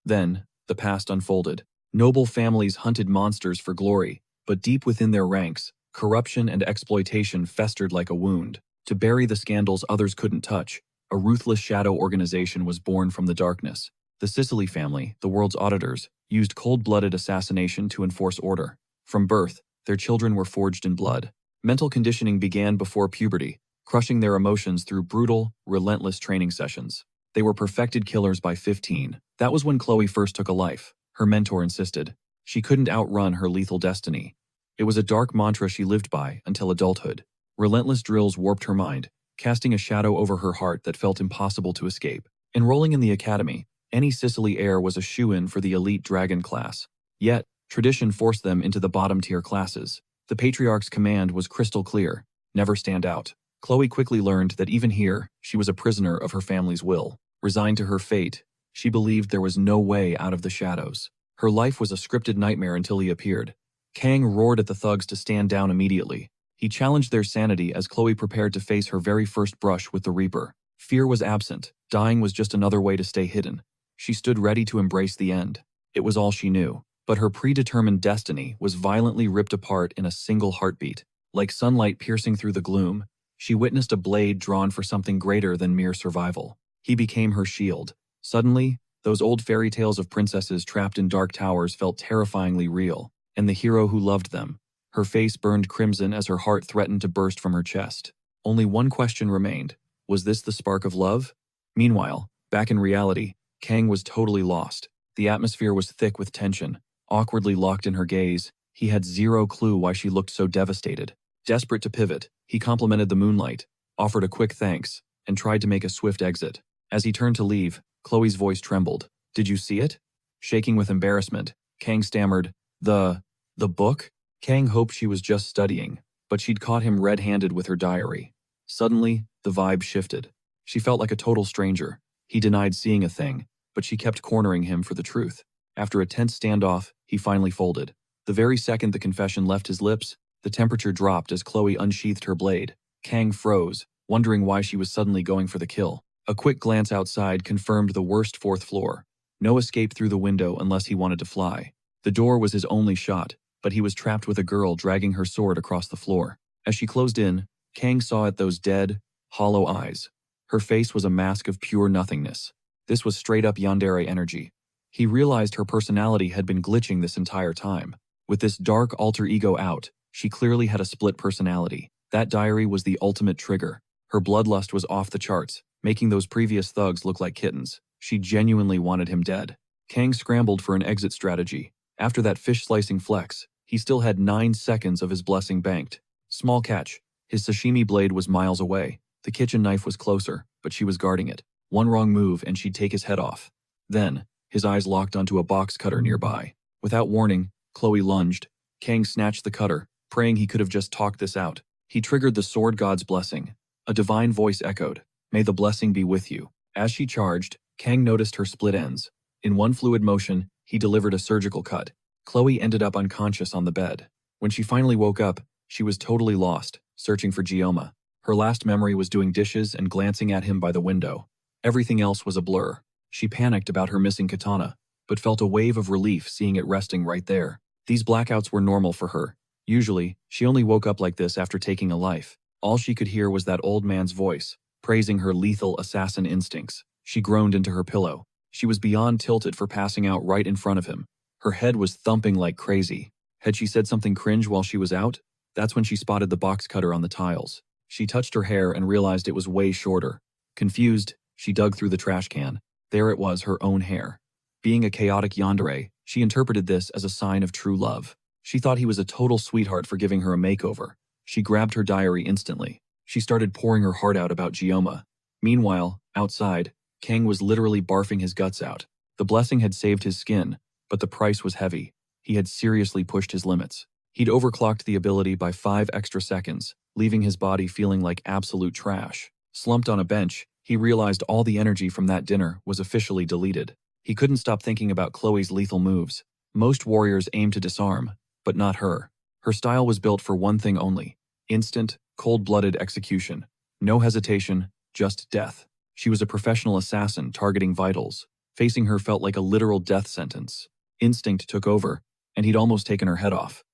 Then, the past unfolded. Noble families hunted monsters for glory, but deep within their ranks, corruption and exploitation festered like a wound. To bury the scandals others couldn't touch, a ruthless shadow organization was born from the darkness. The Sicily family, the world's auditors, used cold-blooded assassination to enforce order. From birth, their children were forged in blood. Mental conditioning began before puberty, crushing their emotions through brutal, relentless training sessions. They were perfected killers by 15. That was when Chloe first took a life, her mentor insisted. She couldn't outrun her lethal destiny. It was a dark mantra she lived by until adulthood. Relentless drills warped her mind, casting a shadow over her heart that felt impossible to escape. Enrolling in the academy, any Sicily heir was a shoo-in for the elite dragon class. Yet, tradition forced them into the bottom-tier classes. The patriarch's command was crystal clear: never stand out. Chloe quickly learned that even here, she was a prisoner of her family's will. Resigned to her fate, she believed there was no way out of the shadows. Her life was a scripted nightmare until he appeared. Kang roared at the thugs to stand down immediately. He challenged their sanity as Chloe prepared to face her very first brush with the Reaper. Fear was absent. Dying was just another way to stay hidden. She stood ready to embrace the end. It was all she knew. But her predetermined destiny was violently ripped apart in a single heartbeat. Like sunlight piercing through the gloom, she witnessed a blade drawn for something greater than mere survival. He became her shield. Suddenly, those old fairy tales of princesses trapped in dark towers felt terrifyingly real. and the hero who loved them. Her face burned crimson as her heart threatened to burst from her chest. Only one question remained. Was this the spark of love? Meanwhile, back in reality, Kang was totally lost. The atmosphere was thick with tension. Awkwardly locked in her gaze, he had zero clue why she looked so devastated. Desperate to pivot, he complimented the moonlight, offered a quick thanks, and tried to make a swift exit. As he turned to leave, Chloe's voice trembled. "Did you see it?" Shaking with embarrassment, Kang stammered, The book?" Kang hoped she was just studying, but she'd caught him red-handed with her diary. Suddenly, the vibe shifted. She felt like a total stranger. He denied seeing a thing, but she kept cornering him for the truth. After a tense standoff, he finally folded. The very second the confession left his lips, the temperature dropped as Chloe unsheathed her blade. Kang froze, wondering why she was suddenly going for the kill. A quick glance outside confirmed the worst fourth floor. No escape through the window unless he wanted to fly. The door was his only shot, but he was trapped with a girl dragging her sword across the floor. As she closed in, Kang saw at those dead, hollow eyes. Her face was a mask of pure nothingness. This was straight-up yandere energy. He realized her personality had been glitching this entire time. With this dark alter ego out, she clearly had a split personality. That diary was the ultimate trigger. Her bloodlust was off the charts, making those previous thugs look like kittens. She genuinely wanted him dead. Kang scrambled for an exit strategy. After that fish-slicing flex, he still had 9 seconds of his blessing banked. Small catch. His sashimi blade was miles away. The kitchen knife was closer, but she was guarding it. One wrong move and she'd take his head off. Then, his eyes locked onto a box cutter nearby. Without warning, Chloe lunged. Kang snatched the cutter, praying he could have just talked this out. He triggered the sword god's blessing. A divine voice echoed, "May the blessing be with you." As she charged, Kang noticed her split ends. In one fluid motion, he delivered a surgical cut. Chloe ended up unconscious on the bed. When she finally woke up, she was totally lost, searching for Gioma. Her last memory was doing dishes and glancing at him by the window. Everything else was a blur. She panicked about her missing katana, but felt a wave of relief seeing it resting right there. These blackouts were normal for her. Usually, she only woke up like this after taking a life. All she could hear was that old man's voice, praising her lethal assassin instincts. She groaned into her pillow. She was beyond tilted for passing out right in front of him. Her head was thumping like crazy. Had she said something cringe while she was out? That's when she spotted the box cutter on the tiles. She touched her hair and realized it was way shorter. Confused, she dug through the trash can. There it was, her own hair. Being a chaotic yandere, she interpreted this as a sign of true love. She thought he was a total sweetheart for giving her a makeover. She grabbed her diary instantly. She started pouring her heart out about Gioma. Meanwhile, outside, Kang was literally barfing his guts out. The blessing had saved his skin, but the price was heavy. He had seriously pushed his limits. He'd overclocked the ability by 5 extra seconds, leaving his body feeling like absolute trash. Slumped on a bench, he realized all the energy from that dinner was officially deleted. He couldn't stop thinking about Chloe's lethal moves. Most warriors aim to disarm, but not her. Her style was built for one thing only: instant, cold-blooded execution. No hesitation, just death. She was a professional assassin targeting vitals. Facing her felt like a literal death sentence. Instinct took over, and he'd almost taken her head off.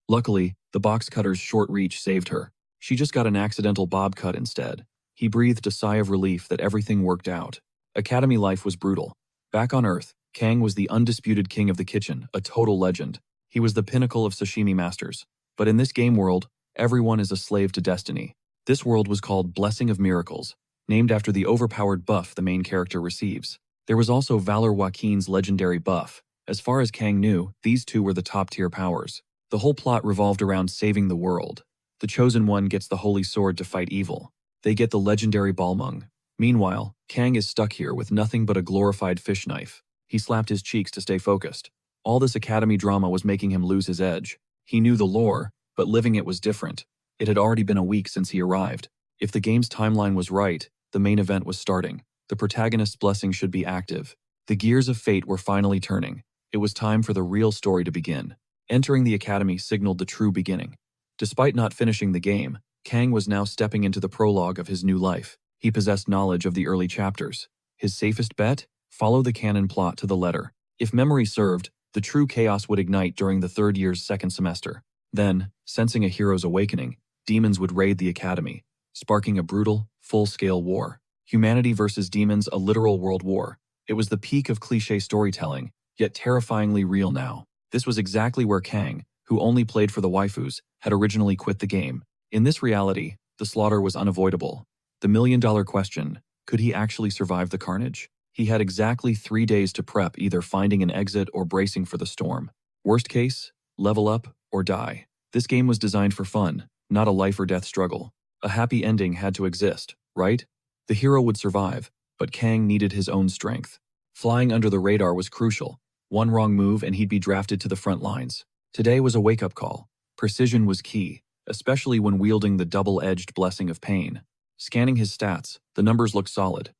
Luckily, the box cutter's short reach saved her. She just got an accidental bob cut instead. He breathed a sigh of relief that everything worked out. Academy life was brutal. Back on Earth, Kang was the undisputed king of the kitchen, a total legend. He was the pinnacle of sashimi masters. But in this game world, everyone is a slave to destiny. This world was called Blessing of Miracles, named after the overpowered buff the main character receives. There was also Valor Joaquin's legendary buff. As far as Kang knew, these two were the top-tier powers. The whole plot revolved around saving the world. The Chosen One gets the Holy Sword to fight evil. They get the legendary Balmung. Meanwhile, Kang is stuck here with nothing but a glorified fish knife. He slapped his cheeks to stay focused. All this academy drama was making him lose his edge. He knew the lore, but living it was different. It had already been a week since he arrived. If the game's timeline was right, the main event was starting. The protagonist's blessing should be active. The gears of fate were finally turning. It was time for the real story to begin. Entering the academy signaled the true beginning. Despite not finishing the game, Kang was now stepping into the prologue of his new life. He possessed knowledge of the early chapters. His safest bet? Follow the canon plot to the letter. If memory served, the true chaos would ignite during the third year's second semester. Then, sensing a hero's awakening, demons would raid the academy, sparking a brutal, full-scale war. Humanity versus demons, a literal world war. It was the peak of cliché storytelling, yet terrifyingly real now. This was exactly where Kang, who only played for the waifus, had originally quit the game. In this reality, the slaughter was unavoidable. The million-dollar question, could he actually survive the carnage? He had exactly 3 days to prep, either finding an exit or bracing for the storm. Worst case, level up or die. This game was designed for fun, not a life or death struggle. A happy ending had to exist, right? The hero would survive, but Kang needed his own strength. Flying under the radar was crucial. One wrong move and he'd be drafted to the front lines. Today was a wake-up call. Precision was key, especially when wielding the double-edged blessing of pain. Scanning his stats, the numbers looked solid.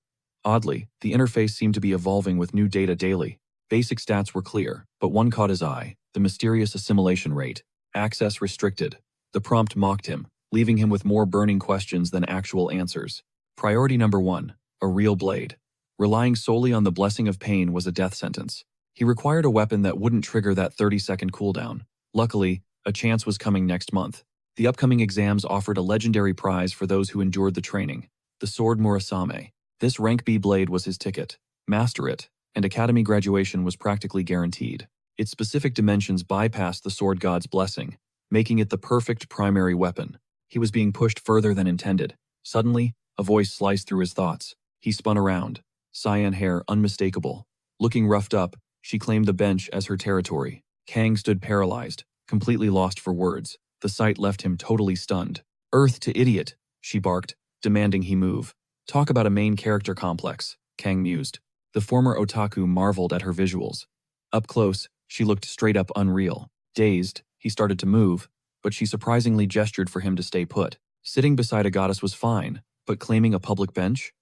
Oddly, the interface seemed to be evolving with new data daily. Basic stats were clear, but one caught his eye: the mysterious assimilation rate. Access restricted. The prompt mocked him, leaving him with more burning questions than actual answers. Priority number 1, a real blade. Relying solely on the blessing of pain was a death sentence. He required a weapon that wouldn't trigger that 30-second cooldown. Luckily, a chance was coming next month. The upcoming exams offered a legendary prize for those who endured the training: the sword Murasame. This rank B blade was his ticket. Master it, and academy graduation was practically guaranteed. Its specific dimensions bypassed the sword god's blessing, making it the perfect primary weapon. He was being pushed further than intended. Suddenly, a voice sliced through his thoughts. He spun around. Cyan hair unmistakable. Looking roughed up, she claimed the bench as her territory. Kang stood paralyzed, completely lost for words. The sight left him totally stunned. "Earth to idiot," she barked, demanding he move. "Talk about a main character complex," Kang mused. The former otaku marveled at her visuals. Up close, she looked straight up unreal. Dazed, he started to move, but she surprisingly gestured for him to stay put. Sitting beside a goddess was fine, but claiming a public bench?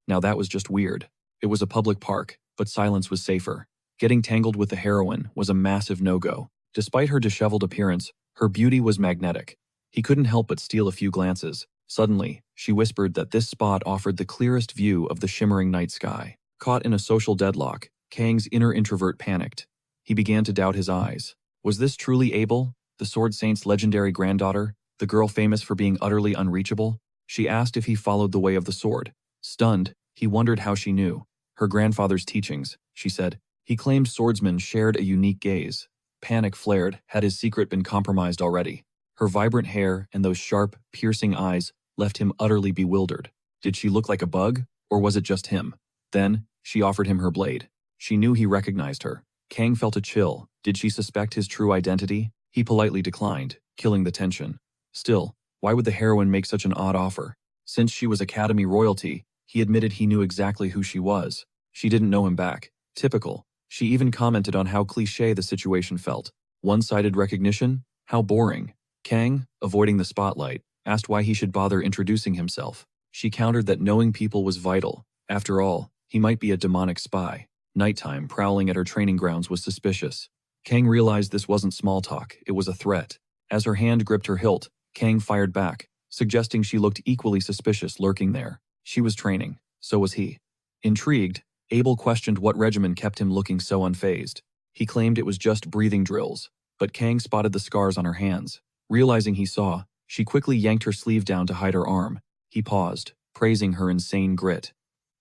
Now that was just weird. It was a public park, but silence was safer. Getting tangled with the heroine was a massive no-go. Despite her disheveled appearance, her beauty was magnetic. He couldn't help but steal a few glances. Suddenly, she whispered that this spot offered the clearest view of the shimmering night sky. Caught in a social deadlock, Kang's inner introvert panicked. He began to doubt his eyes. Was this truly Abel, the Sword Saint's legendary granddaughter, the girl famous for being utterly unreachable? She asked if he followed the way of the sword. Stunned, he wondered how she knew. Her grandfather's teachings, she said. He claimed swordsmen shared a unique gaze. Panic flared. Had his secret been compromised already? Her vibrant hair and those sharp, piercing eyes left him utterly bewildered. Did she look like a bug, or was it just him? Then, she offered him her blade. She knew he recognized her. Kang felt a chill. Did she suspect his true identity? He politely declined, killing the tension. Still, why would the heroine make such an odd offer? Since she was Academy royalty, he admitted he knew exactly who she was. She didn't know him back. Typical. She even commented on how cliché the situation felt. One-sided recognition? How boring. Kang, avoiding the spotlight, asked why he should bother introducing himself. She countered that knowing people was vital. After all, he might be a demonic spy. Nighttime prowling at her training grounds was suspicious. Kang realized this wasn't small talk, it was a threat. As her hand gripped her hilt, Kang fired back, suggesting she looked equally suspicious lurking there. She was training, so was he. Intrigued, Abel questioned what regimen kept him looking so unfazed. He claimed it was just breathing drills, but Kang spotted the scars on her hands. Realizing he saw, she quickly yanked her sleeve down to hide her arm. He paused, praising her insane grit.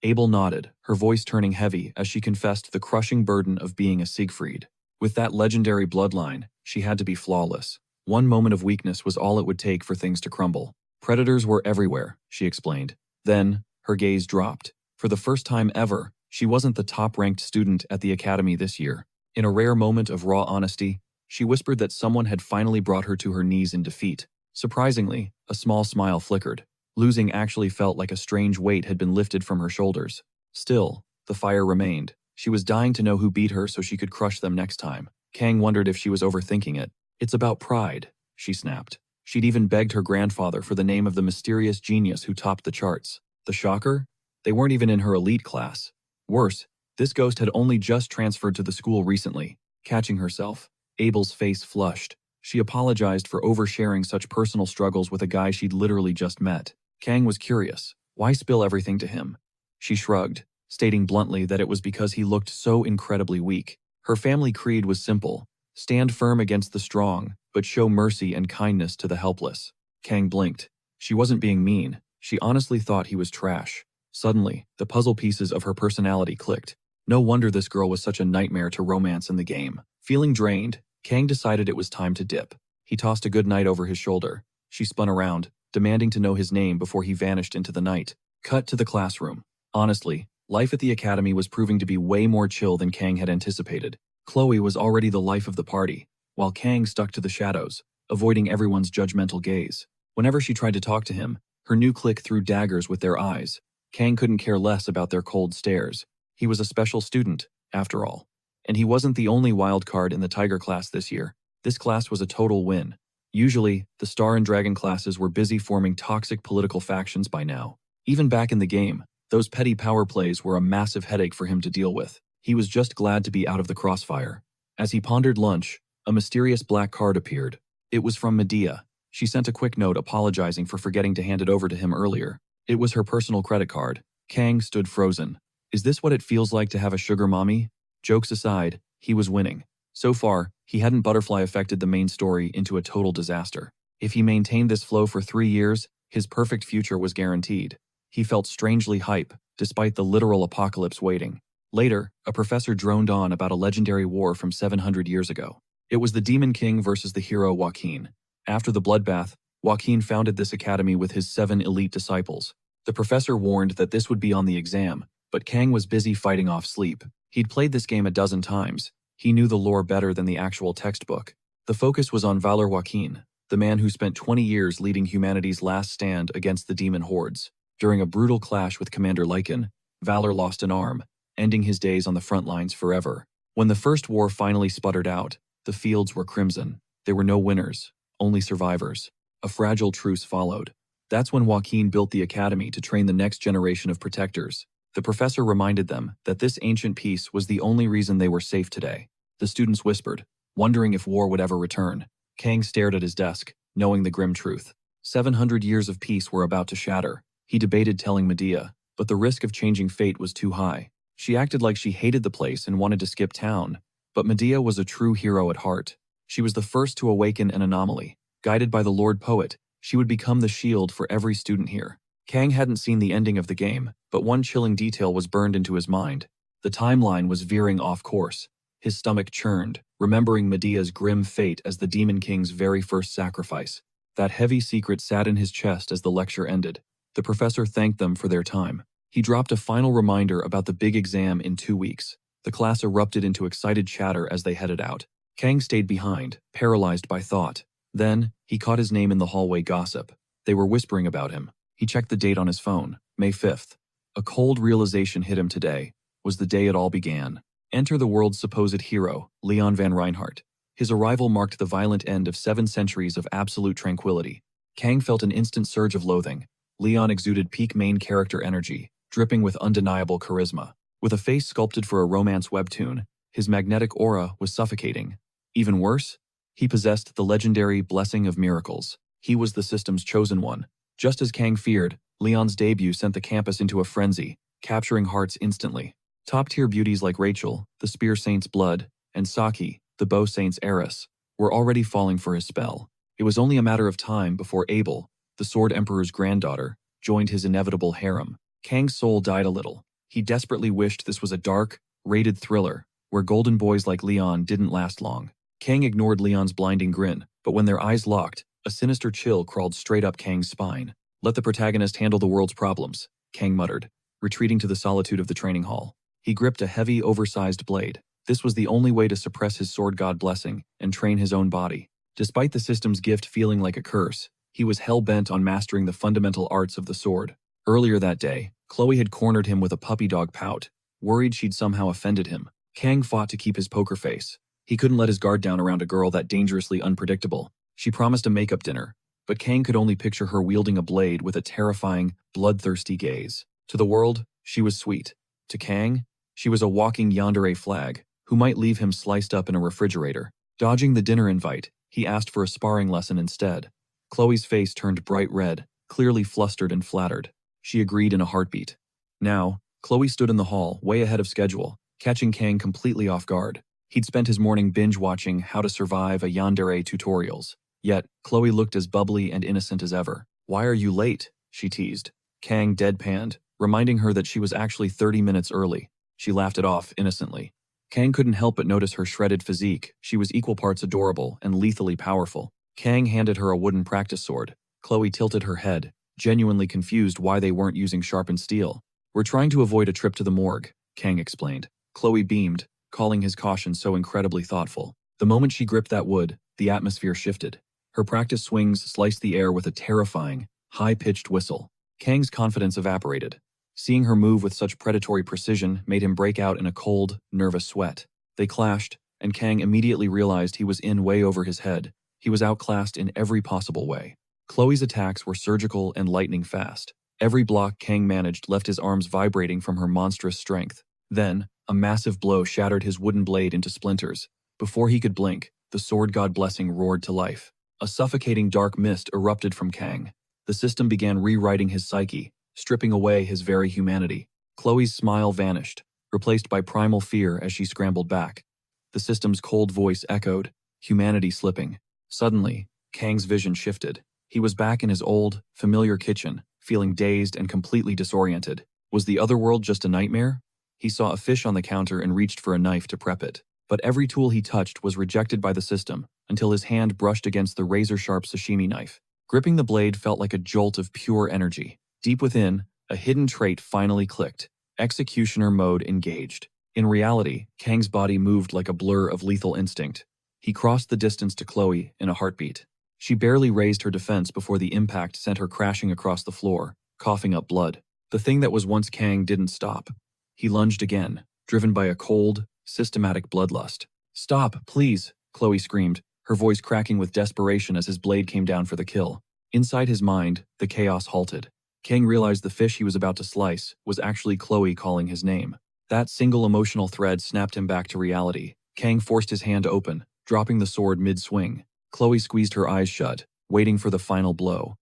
Abel nodded, her voice turning heavy as she confessed the crushing burden of being a Siegfried. With that legendary bloodline, she had to be flawless. One moment of weakness was all it would take for things to crumble. Predators were everywhere, she explained. Then, her gaze dropped. For the first time ever, she wasn't the top-ranked student at the academy this year. In a rare moment of raw honesty, she whispered that someone had finally brought her to her knees in defeat. Surprisingly, a small smile flickered. Losing actually felt like a strange weight had been lifted from her shoulders. Still, the fire remained. She was dying to know who beat her so she could crush them next time. Kang wondered if she was overthinking it. It's about pride, she snapped. She'd even begged her grandfather for the name of the mysterious genius who topped the charts. The shocker? They weren't even in her elite class. Worse, this ghost had only just transferred to the school recently. Catching herself, Abel's face flushed. She apologized for oversharing such personal struggles with a guy she'd literally just met. Kang was curious. Why spill everything to him? She shrugged, stating bluntly that it was because he looked so incredibly weak. Her family creed was simple: stand firm against the strong, but show mercy and kindness to the helpless. Kang blinked. She wasn't being mean. She honestly thought he was trash. Suddenly, the puzzle pieces of her personality clicked. No wonder this girl was such a nightmare to romance in the game. Feeling drained, Kang decided it was time to dip. He tossed a good night over his shoulder. She spun around, demanding to know his name before he vanished into the night. Cut to the classroom. Honestly, life at the academy was proving to be way more chill than Kang had anticipated. Chloe was already the life of the party, while Kang stuck to the shadows, avoiding everyone's judgmental gaze. Whenever she tried to talk to him, her new clique threw daggers with their eyes. Kang couldn't care less about their cold stares. He was a special student, after all. And he wasn't the only wild card in the Tiger class this year. This class was a total win. Usually, the Star and Dragon classes were busy forming toxic political factions by now. Even back in the game, those petty power plays were a massive headache for him to deal with. He was just glad to be out of the crossfire. As he pondered lunch, a mysterious black card appeared. It was from Medea. She sent a quick note apologizing for forgetting to hand it over to him earlier. It was her personal credit card. Kang stood frozen. Is this what it feels like to have a sugar mommy? Jokes aside, he was winning. So far, he hadn't butterfly affected the main story into a total disaster. If he maintained this flow for 3 years, his perfect future was guaranteed. He felt strangely hype, despite the literal apocalypse waiting. Later, a professor droned on about a legendary war from 700 years ago. It was the Demon King versus the hero Joaquin. After the bloodbath, Joaquin founded this academy with his 7 elite disciples. The professor warned that this would be on the exam, but Kang was busy fighting off sleep. He'd played this game a dozen times. He knew the lore better than the actual textbook. The focus was on Valor Joaquin, the man who spent 20 years leading humanity's last stand against the demon hordes. During a brutal clash with Commander Lycan, Valor lost an arm, ending his days on the front lines forever. When the first war finally sputtered out, the fields were crimson. There were no winners, only survivors. A fragile truce followed. That's when Joaquin built the academy to train the next generation of protectors. The professor reminded them that this ancient peace was the only reason they were safe today. The students whispered, wondering if war would ever return. Kang stared at his desk, knowing the grim truth. 700 years of peace were about to shatter. He debated telling Medea, but the risk of changing fate was too high. She acted like she hated the place and wanted to skip town, but Medea was a true hero at heart. She was the first to awaken an anomaly. Guided by the Lord Poet, she would become the shield for every student here. Kang hadn't seen the ending of the game, but one chilling detail was burned into his mind. The timeline was veering off course. His stomach churned, remembering Medea's grim fate as the Demon King's very first sacrifice. That heavy secret sat in his chest as the lecture ended. The professor thanked them for their time. He dropped a final reminder about the big exam in 2 weeks. The class erupted into excited chatter as they headed out. Kang stayed behind, paralyzed by thought. Then, he caught his name in the hallway gossip. They were whispering about him. He checked the date on his phone, May 5th. A cold realization hit him today. Was the day it all began. Enter the world's supposed hero, Leon van Reinhardt. His arrival marked the violent end of 7 centuries of absolute tranquility. Kang felt an instant surge of loathing. Leon exuded peak main character energy, dripping with undeniable charisma. With a face sculpted for a romance webtoon, his magnetic aura was suffocating. Even worse, he possessed the legendary Blessing of Miracles. He was the system's chosen one. Just as Kang feared, Leon's debut sent the campus into a frenzy, capturing hearts instantly. Top-tier beauties like Rachel, the Spear Saint's blood, and Saki, the Bow Saint's heiress, were already falling for his spell. It was only a matter of time before Abel, the Sword Emperor's granddaughter, joined his inevitable harem. Kang's soul died a little. He desperately wished this was a dark, rated thriller, where golden boys like Leon didn't last long. Kang ignored Leon's blinding grin, but when their eyes locked, a sinister chill crawled straight up Kang's spine. Let the protagonist handle the world's problems, Kang muttered, retreating to the solitude of the training hall. He gripped a heavy, oversized blade. This was the only way to suppress his sword god blessing and train his own body. Despite the system's gift feeling like a curse, he was hell-bent on mastering the fundamental arts of the sword. Earlier that day, Chloe had cornered him with a puppy dog pout, worried she'd somehow offended him. Kang fought to keep his poker face. He couldn't let his guard down around a girl that dangerously unpredictable. She promised a makeup dinner, but Kang could only picture her wielding a blade with a terrifying, bloodthirsty gaze. To the world, she was sweet. To Kang, she was a walking yandere flag, who might leave him sliced up in a refrigerator. Dodging the dinner invite, he asked for a sparring lesson instead. Chloe's face turned bright red, clearly flustered and flattered. She agreed in a heartbeat. Now, Chloe stood in the hall, way ahead of schedule, catching Kang completely off guard. He'd spent his morning binge-watching How to Survive a Yandere tutorials. Yet, Chloe looked as bubbly and innocent as ever. "Why are you late?" she teased. Kang deadpanned, reminding her that she was actually 30 minutes early. She laughed it off innocently. Kang couldn't help but notice her shredded physique. She was equal parts adorable and lethally powerful. Kang handed her a wooden practice sword. Chloe tilted her head, genuinely confused why they weren't using sharpened steel. "We're trying to avoid a trip to the morgue," Kang explained. Chloe beamed, calling his caution so incredibly thoughtful. The moment she gripped that wood, the atmosphere shifted. Her practice swings sliced the air with a terrifying, high-pitched whistle. Kang's confidence evaporated. Seeing her move with such predatory precision made him break out in a cold, nervous sweat. They clashed, and Kang immediately realized he was in way over his head. He was outclassed in every possible way. Chloe's attacks were surgical and lightning fast. Every block Kang managed left his arms vibrating from her monstrous strength. Then, a massive blow shattered his wooden blade into splinters. Before he could blink, the sword god blessing roared to life. A suffocating dark mist erupted from Kang. The system began rewriting his psyche, stripping away his very humanity. Chloe's smile vanished, replaced by primal fear as she scrambled back. The system's cold voice echoed, humanity slipping. Suddenly, Kang's vision shifted. He was back in his old, familiar kitchen, feeling dazed and completely disoriented. Was the other world just a nightmare? He saw a fish on the counter and reached for a knife to prep it. But every tool he touched was rejected by the system, until his hand brushed against the razor-sharp sashimi knife. Gripping the blade felt like a jolt of pure energy. Deep within, a hidden trait finally clicked. Executioner mode engaged. In reality, Kang's body moved like a blur of lethal instinct. He crossed the distance to Chloe in a heartbeat. She barely raised her defense before the impact sent her crashing across the floor, coughing up blood. The thing that was once Kang didn't stop. He lunged again, driven by a cold, systematic bloodlust. "Stop, please," Chloe screamed, her voice cracking with desperation as his blade came down for the kill. Inside his mind, the chaos halted. Kang realized the fish he was about to slice was actually Chloe calling his name. That single emotional thread snapped him back to reality. Kang forced his hand open, dropping the sword mid-swing. Chloe squeezed her eyes shut, waiting for the final blow.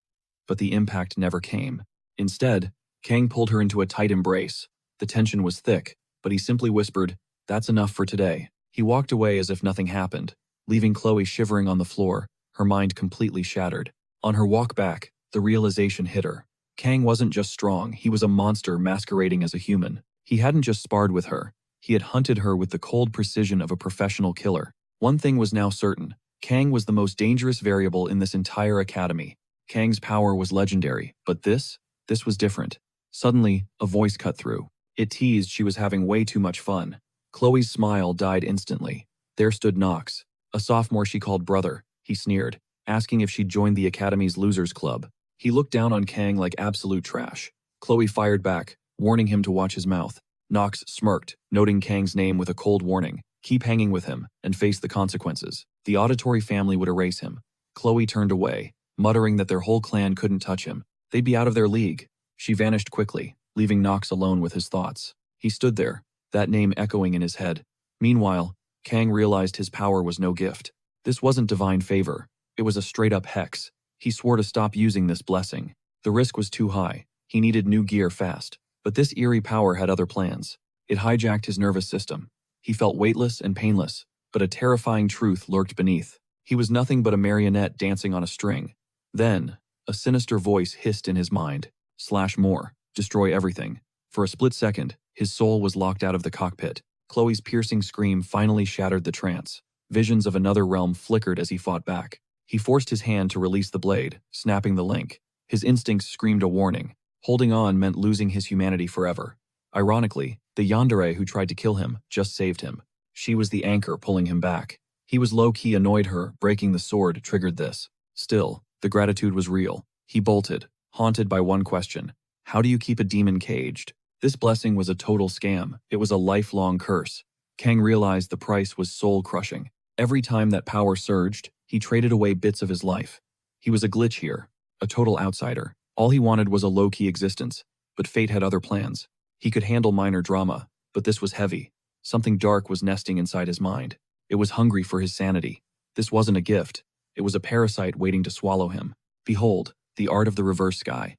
But the impact never came. Instead, Kang pulled her into a tight embrace. The tension was thick, but he simply whispered, "That's enough for today." He walked away as if nothing happened, leaving Chloe shivering on the floor, her mind completely shattered. On her walk back, the realization hit her. Kang wasn't just strong, he was a monster masquerading as a human. He hadn't just sparred with her, he had hunted her with the cold precision of a professional killer. One thing was now certain, Kang was the most dangerous variable in this entire academy. Kang's power was legendary, but this was different. Suddenly, a voice cut through. It teased she was having way too much fun. Chloe's smile died instantly. There stood Knox, a sophomore she called brother. He sneered, asking if she'd joined the academy's losers club. He looked down on Kang like absolute trash. Chloe fired back, warning him to watch his mouth. Knox smirked, noting Kang's name with a cold warning. Keep hanging with him, and face the consequences. The auditory family would erase him. Chloe turned away, muttering that their whole clan couldn't touch him. They'd be out of their league. She vanished quickly, leaving Knox alone with his thoughts. He stood there, that name echoing in his head. Meanwhile, Kang realized his power was no gift. This wasn't divine favor. It was a straight-up hex. He swore to stop using this blessing. The risk was too high. He needed new gear fast. But this eerie power had other plans. It hijacked his nervous system. He felt weightless and painless, but a terrifying truth lurked beneath. He was nothing but a marionette dancing on a string. Then, a sinister voice hissed in his mind. "Slash more. Destroy everything." For a split second, his soul was locked out of the cockpit. Chloe's piercing scream finally shattered the trance. Visions of another realm flickered as he fought back. He forced his hand to release the blade, snapping the link. His instincts screamed a warning. Holding on meant losing his humanity forever. Ironically, the yandere who tried to kill him just saved him. She was the anchor pulling him back. He was low-key annoyed her breaking the sword triggered this. Still, the gratitude was real. He bolted, haunted by one question. How do you keep a demon caged? This blessing was a total scam. It was a lifelong curse. Kang realized the price was soul-crushing. Every time that power surged, he traded away bits of his life. He was a glitch here, a total outsider. All he wanted was a low-key existence, but fate had other plans. He could handle minor drama, but this was heavy. Something dark was nesting inside his mind. It was hungry for his sanity. This wasn't a gift. It was a parasite waiting to swallow him. Behold, the art of the reverse sky.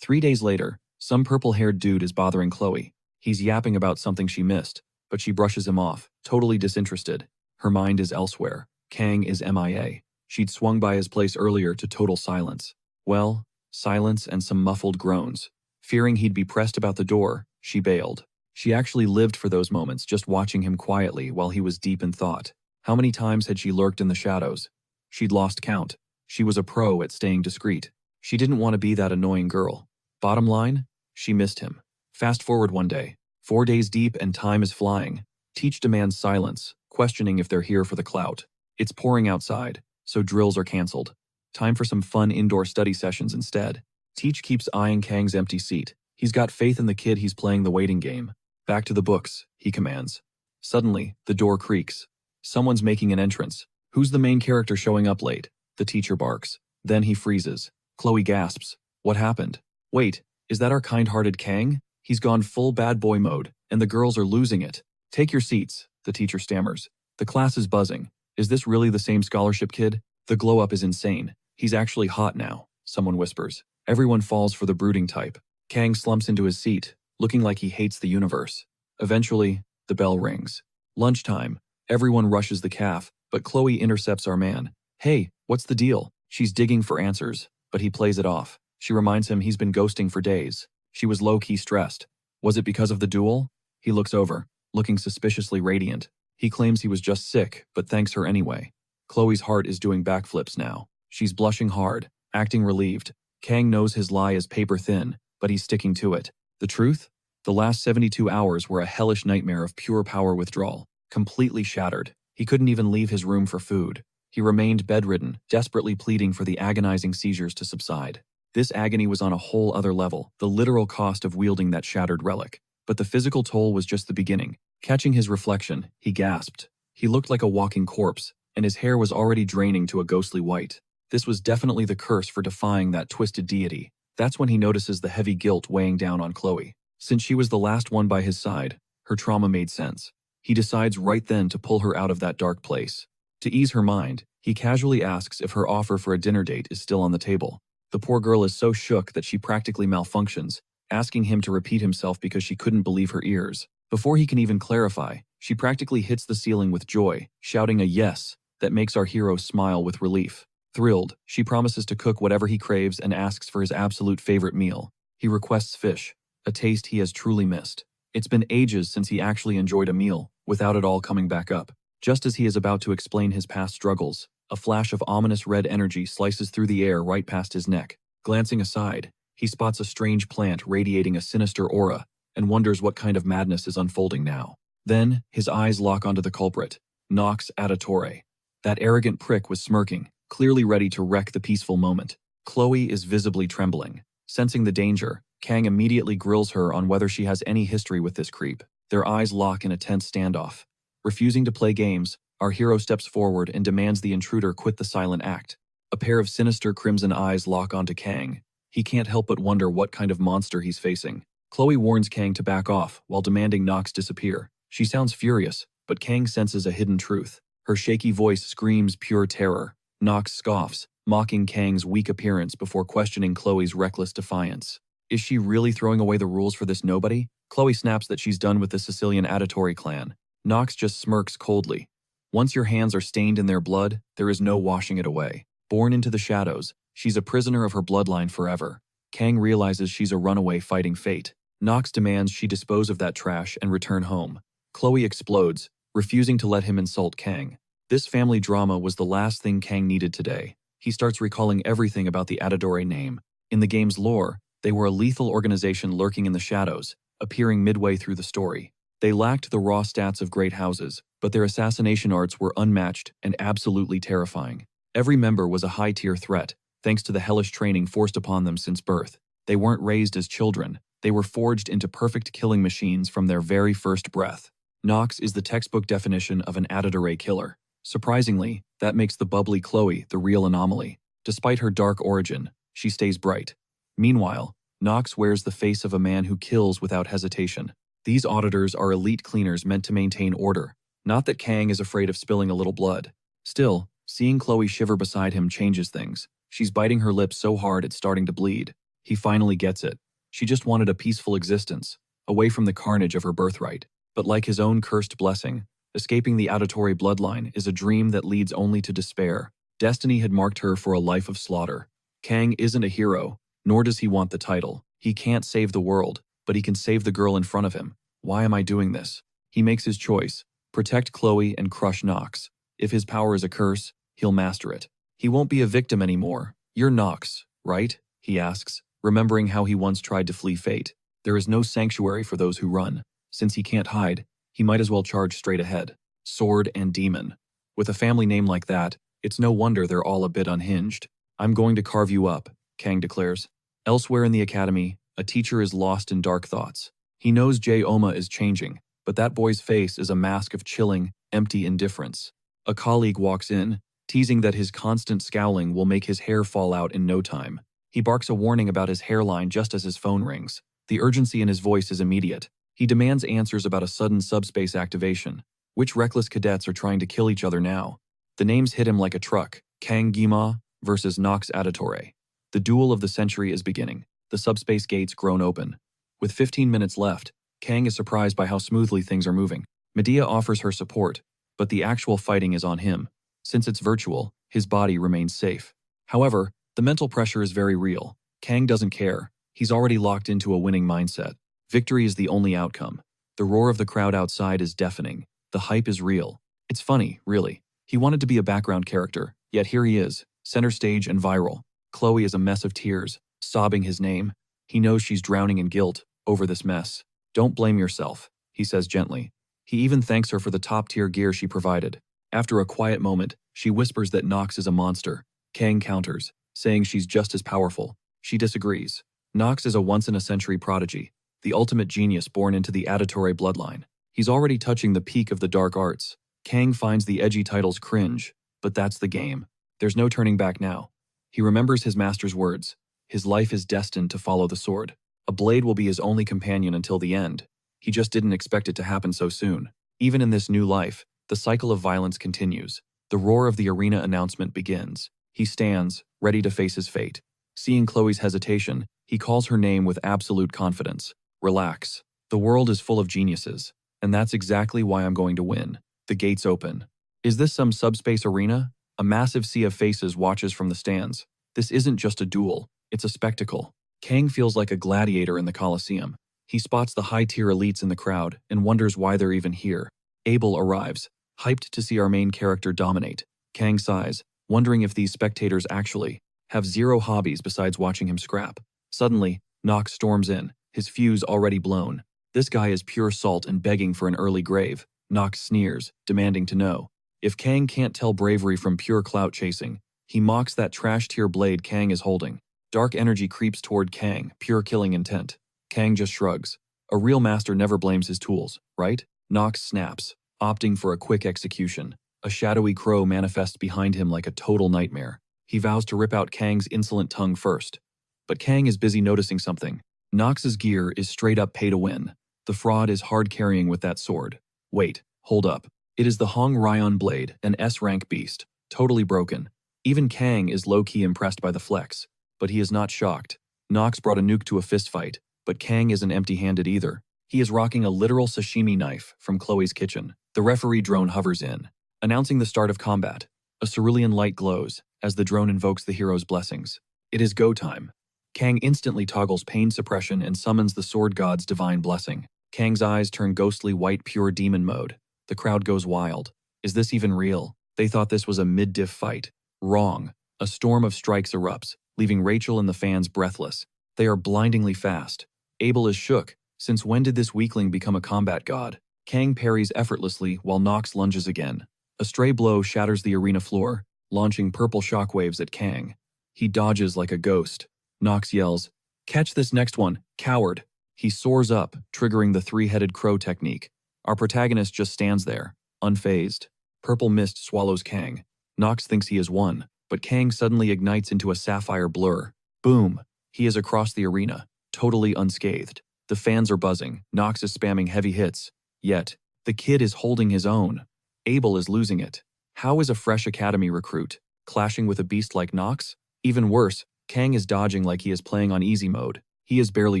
3 days later, some purple-haired dude is bothering Chloe. He's yapping about something she missed, but she brushes him off, totally disinterested. Her mind is elsewhere. Kang is MIA. She'd swung by his place earlier to total silence. Well, silence and some muffled groans. Fearing he'd be pressed about the door, she bailed. She actually lived for those moments, just watching him quietly while he was deep in thought. How many times had she lurked in the shadows? She'd lost count. She was a pro at staying discreet. She didn't want to be that annoying girl. Bottom line, she missed him. Fast forward one day. 4 days deep and time is flying. Teach demands silence, questioning if they're here for the clout. It's pouring outside, so drills are canceled. Time for some fun indoor study sessions instead. Teach keeps eyeing Kang's empty seat. He's got faith in the kid he's playing the waiting game. Back to the books, he commands. Suddenly, the door creaks. Someone's making an entrance. Who's the main character showing up late? The teacher barks. Then he freezes. Chloe gasps. What happened? Wait, is that our kind-hearted Kang? He's gone full bad boy mode, and the girls are losing it. Take your seats, the teacher stammers. The class is buzzing. Is this really the same scholarship kid? The glow-up is insane. He's actually hot now, someone whispers. Everyone falls for the brooding type. Kang slumps into his seat, looking like he hates the universe. Eventually, the bell rings. Lunchtime. Everyone rushes the caf, but Chloe intercepts our man. Hey, what's the deal? She's digging for answers, but he plays it off. She reminds him he's been ghosting for days. She was low-key stressed. Was it because of the duel? He looks over, looking suspiciously radiant. He claims he was just sick, but thanks her anyway. Chloe's heart is doing backflips now. She's blushing hard, acting relieved. Kang knows his lie is paper thin, but he's sticking to it. The truth? The last 72 hours were a hellish nightmare of pure power withdrawal. Completely shattered. He couldn't even leave his room for food. He remained bedridden, desperately pleading for the agonizing seizures to subside. This agony was on a whole other level, the literal cost of wielding that shattered relic. But the physical toll was just the beginning. Catching his reflection, he gasped. He looked like a walking corpse, and his hair was already draining to a ghostly white. This was definitely the curse for defying that twisted deity. That's when he notices the heavy guilt weighing down on Chloe. Since she was the last one by his side, her trauma made sense. He decides right then to pull her out of that dark place. To ease her mind, he casually asks if her offer for a dinner date is still on the table. The poor girl is so shook that she practically malfunctions, asking him to repeat himself because she couldn't believe her ears. Before he can even clarify, she practically hits the ceiling with joy, shouting a yes that makes our hero smile with relief. Thrilled, she promises to cook whatever he craves and asks for his absolute favorite meal. He requests fish, a taste he has truly missed. It's been ages since he actually enjoyed a meal, without it all coming back up. Just as he is about to explain his past struggles, a flash of ominous red energy slices through the air right past his neck. Glancing aside, he spots a strange plant radiating a sinister aura and wonders what kind of madness is unfolding now. Then, his eyes lock onto the culprit, Nox Adatore. That arrogant prick was smirking, clearly ready to wreck the peaceful moment. Chloe is visibly trembling. Sensing the danger, Kang immediately grills her on whether she has any history with this creep. Their eyes lock in a tense standoff. Refusing to play games, our hero steps forward and demands the intruder quit the silent act. A pair of sinister crimson eyes lock onto Kang. He can't help but wonder what kind of monster he's facing. Chloe warns Kang to back off while demanding Nox disappear. She sounds furious, but Kang senses a hidden truth. Her shaky voice screams pure terror. Nox scoffs, mocking Kang's weak appearance before questioning Chloe's reckless defiance. Is she really throwing away the rules for this nobody? Chloe snaps that she's done with the Sicilian Adatore clan. Nox just smirks coldly. Once your hands are stained in their blood, there is no washing it away. Born into the shadows, she's a prisoner of her bloodline forever. Kang realizes she's a runaway fighting fate. Nox demands she dispose of that trash and return home. Chloe explodes, refusing to let him insult Kang. This family drama was the last thing Kang needed today. He starts recalling everything about the Adatore name. In the game's lore, they were a lethal organization lurking in the shadows, appearing midway through the story. They lacked the raw stats of great houses, but their assassination arts were unmatched and absolutely terrifying. Every member was a high-tier threat, thanks to the hellish training forced upon them since birth. They weren't raised as children. They were forged into perfect killing machines from their very first breath. Nox is the textbook definition of an Adatore killer. Surprisingly, that makes the bubbly Chloe the real anomaly. Despite her dark origin, she stays bright. Meanwhile, Nox wears the face of a man who kills without hesitation. These auditors are elite cleaners meant to maintain order. Not that Kang is afraid of spilling a little blood. Still, seeing Chloe shiver beside him changes things. She's biting her lips so hard it's starting to bleed. He finally gets it. She just wanted a peaceful existence, away from the carnage of her birthright. But like his own cursed blessing, escaping the Adatore bloodline is a dream that leads only to despair. Destiny had marked her for a life of slaughter. Kang isn't a hero, nor does he want the title. He can't save the world, but he can save the girl in front of him. Why am I doing this? He makes his choice. Protect Chloe and crush Nox. If his power is a curse, he'll master it. He won't be a victim anymore. You're Nox, right? He asks, remembering how he once tried to flee fate. There is no sanctuary for those who run. Since he can't hide, he might as well charge straight ahead. Sword and demon. With a family name like that, it's no wonder they're all a bit unhinged. I'm going to carve you up, Kang declares. Elsewhere in the academy, a teacher is lost in dark thoughts. He knows Oma is changing, but that boy's face is a mask of chilling, empty indifference. A colleague walks in, teasing that his constant scowling will make his hair fall out in no time. He barks a warning about his hairline just as his phone rings. The urgency in his voice is immediate. He demands answers about a sudden subspace activation. Which reckless cadets are trying to kill each other now? The names hit him like a truck. Kang Gima versus Nox Auditore. The duel of the century is beginning. The subspace gates groan open. With 15 minutes left, Kang is surprised by how smoothly things are moving. Medea offers her support, but the actual fighting is on him. Since it's virtual, his body remains safe. However, the mental pressure is very real. Kang doesn't care. He's already locked into a winning mindset. Victory is the only outcome. The roar of the crowd outside is deafening. The hype is real. It's funny, really. He wanted to be a background character, yet here he is, center stage and viral. Chloe is a mess of tears, sobbing his name. He knows she's drowning in guilt over this mess. Don't blame yourself, he says gently. He even thanks her for the top-tier gear she provided. After a quiet moment, she whispers that Nox is a monster. Kang counters, saying she's just as powerful. She disagrees. Nox is a once-in-a-century prodigy, the ultimate genius born into the Auditore bloodline. He's already touching the peak of the dark arts. Kang finds the edgy titles cringe, but that's the game. There's no turning back now. He remembers his master's words. His life is destined to follow the sword. A blade will be his only companion until the end. He just didn't expect it to happen so soon. Even in this new life, the cycle of violence continues. The roar of the arena announcement begins. He stands, ready to face his fate. Seeing Chloe's hesitation, he calls her name with absolute confidence. Relax. The world is full of geniuses, and that's exactly why I'm going to win. The gates open. Is this some subspace arena? A massive sea of faces watches from the stands. This isn't just a duel, it's a spectacle. Kang feels like a gladiator in the Colosseum. He spots the high-tier elites in the crowd and wonders why they're even here. Abel arrives, hyped to see our main character dominate. Kang sighs, wondering if these spectators actually have zero hobbies besides watching him scrap. Suddenly, Nox storms in, his fuse already blown. This guy is pure salt and begging for an early grave. Nox sneers, demanding to know. If Kang can't tell bravery from pure clout chasing, he mocks that trash-tier blade Kang is holding. Dark energy creeps toward Kang, pure killing intent. Kang just shrugs. A real master never blames his tools, right? Nox snaps, opting for a quick execution. A shadowy crow manifests behind him like a total nightmare. He vows to rip out Kang's insolent tongue first. But Kang is busy noticing something. Nox's gear is straight up pay to win. The fraud is hard carrying with that sword. Wait, hold up. It is the Hong Ryan blade, an S-rank beast, totally broken. Even Kang is low-key impressed by the flex, but he is not shocked. Nox brought a nuke to a fistfight, but Kang isn't empty-handed either. He is rocking a literal sashimi knife from Chloe's kitchen. The referee drone hovers in, announcing the start of combat. A cerulean light glows as the drone invokes the hero's blessings. It is go time. Kang instantly toggles pain suppression and summons the sword god's divine blessing. Kang's eyes turn ghostly white pure demon mode. The crowd goes wild. Is this even real? They thought this was a mid-diff fight. Wrong. A storm of strikes erupts, leaving Rachel and the fans breathless. They are blindingly fast. Abel is shook. Since when did this weakling become a combat god? Kang parries effortlessly while Nox lunges again. A stray blow shatters the arena floor, launching purple shockwaves at Kang. He dodges like a ghost. Nox yells, "Catch this next one, coward!" He soars up, triggering the three-headed crow technique. Our protagonist just stands there, unfazed. Purple mist swallows Kang. Nox thinks he has won, but Kang suddenly ignites into a sapphire blur. Boom! He is across the arena, totally unscathed. The fans are buzzing. Nox is spamming heavy hits. Yet, the kid is holding his own. Abel is losing it. How is a fresh academy recruit clashing with a beast like Nox? Even worse, Kang is dodging like he is playing on easy mode. He is barely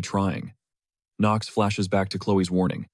trying. Nox flashes back to Chloe's warning.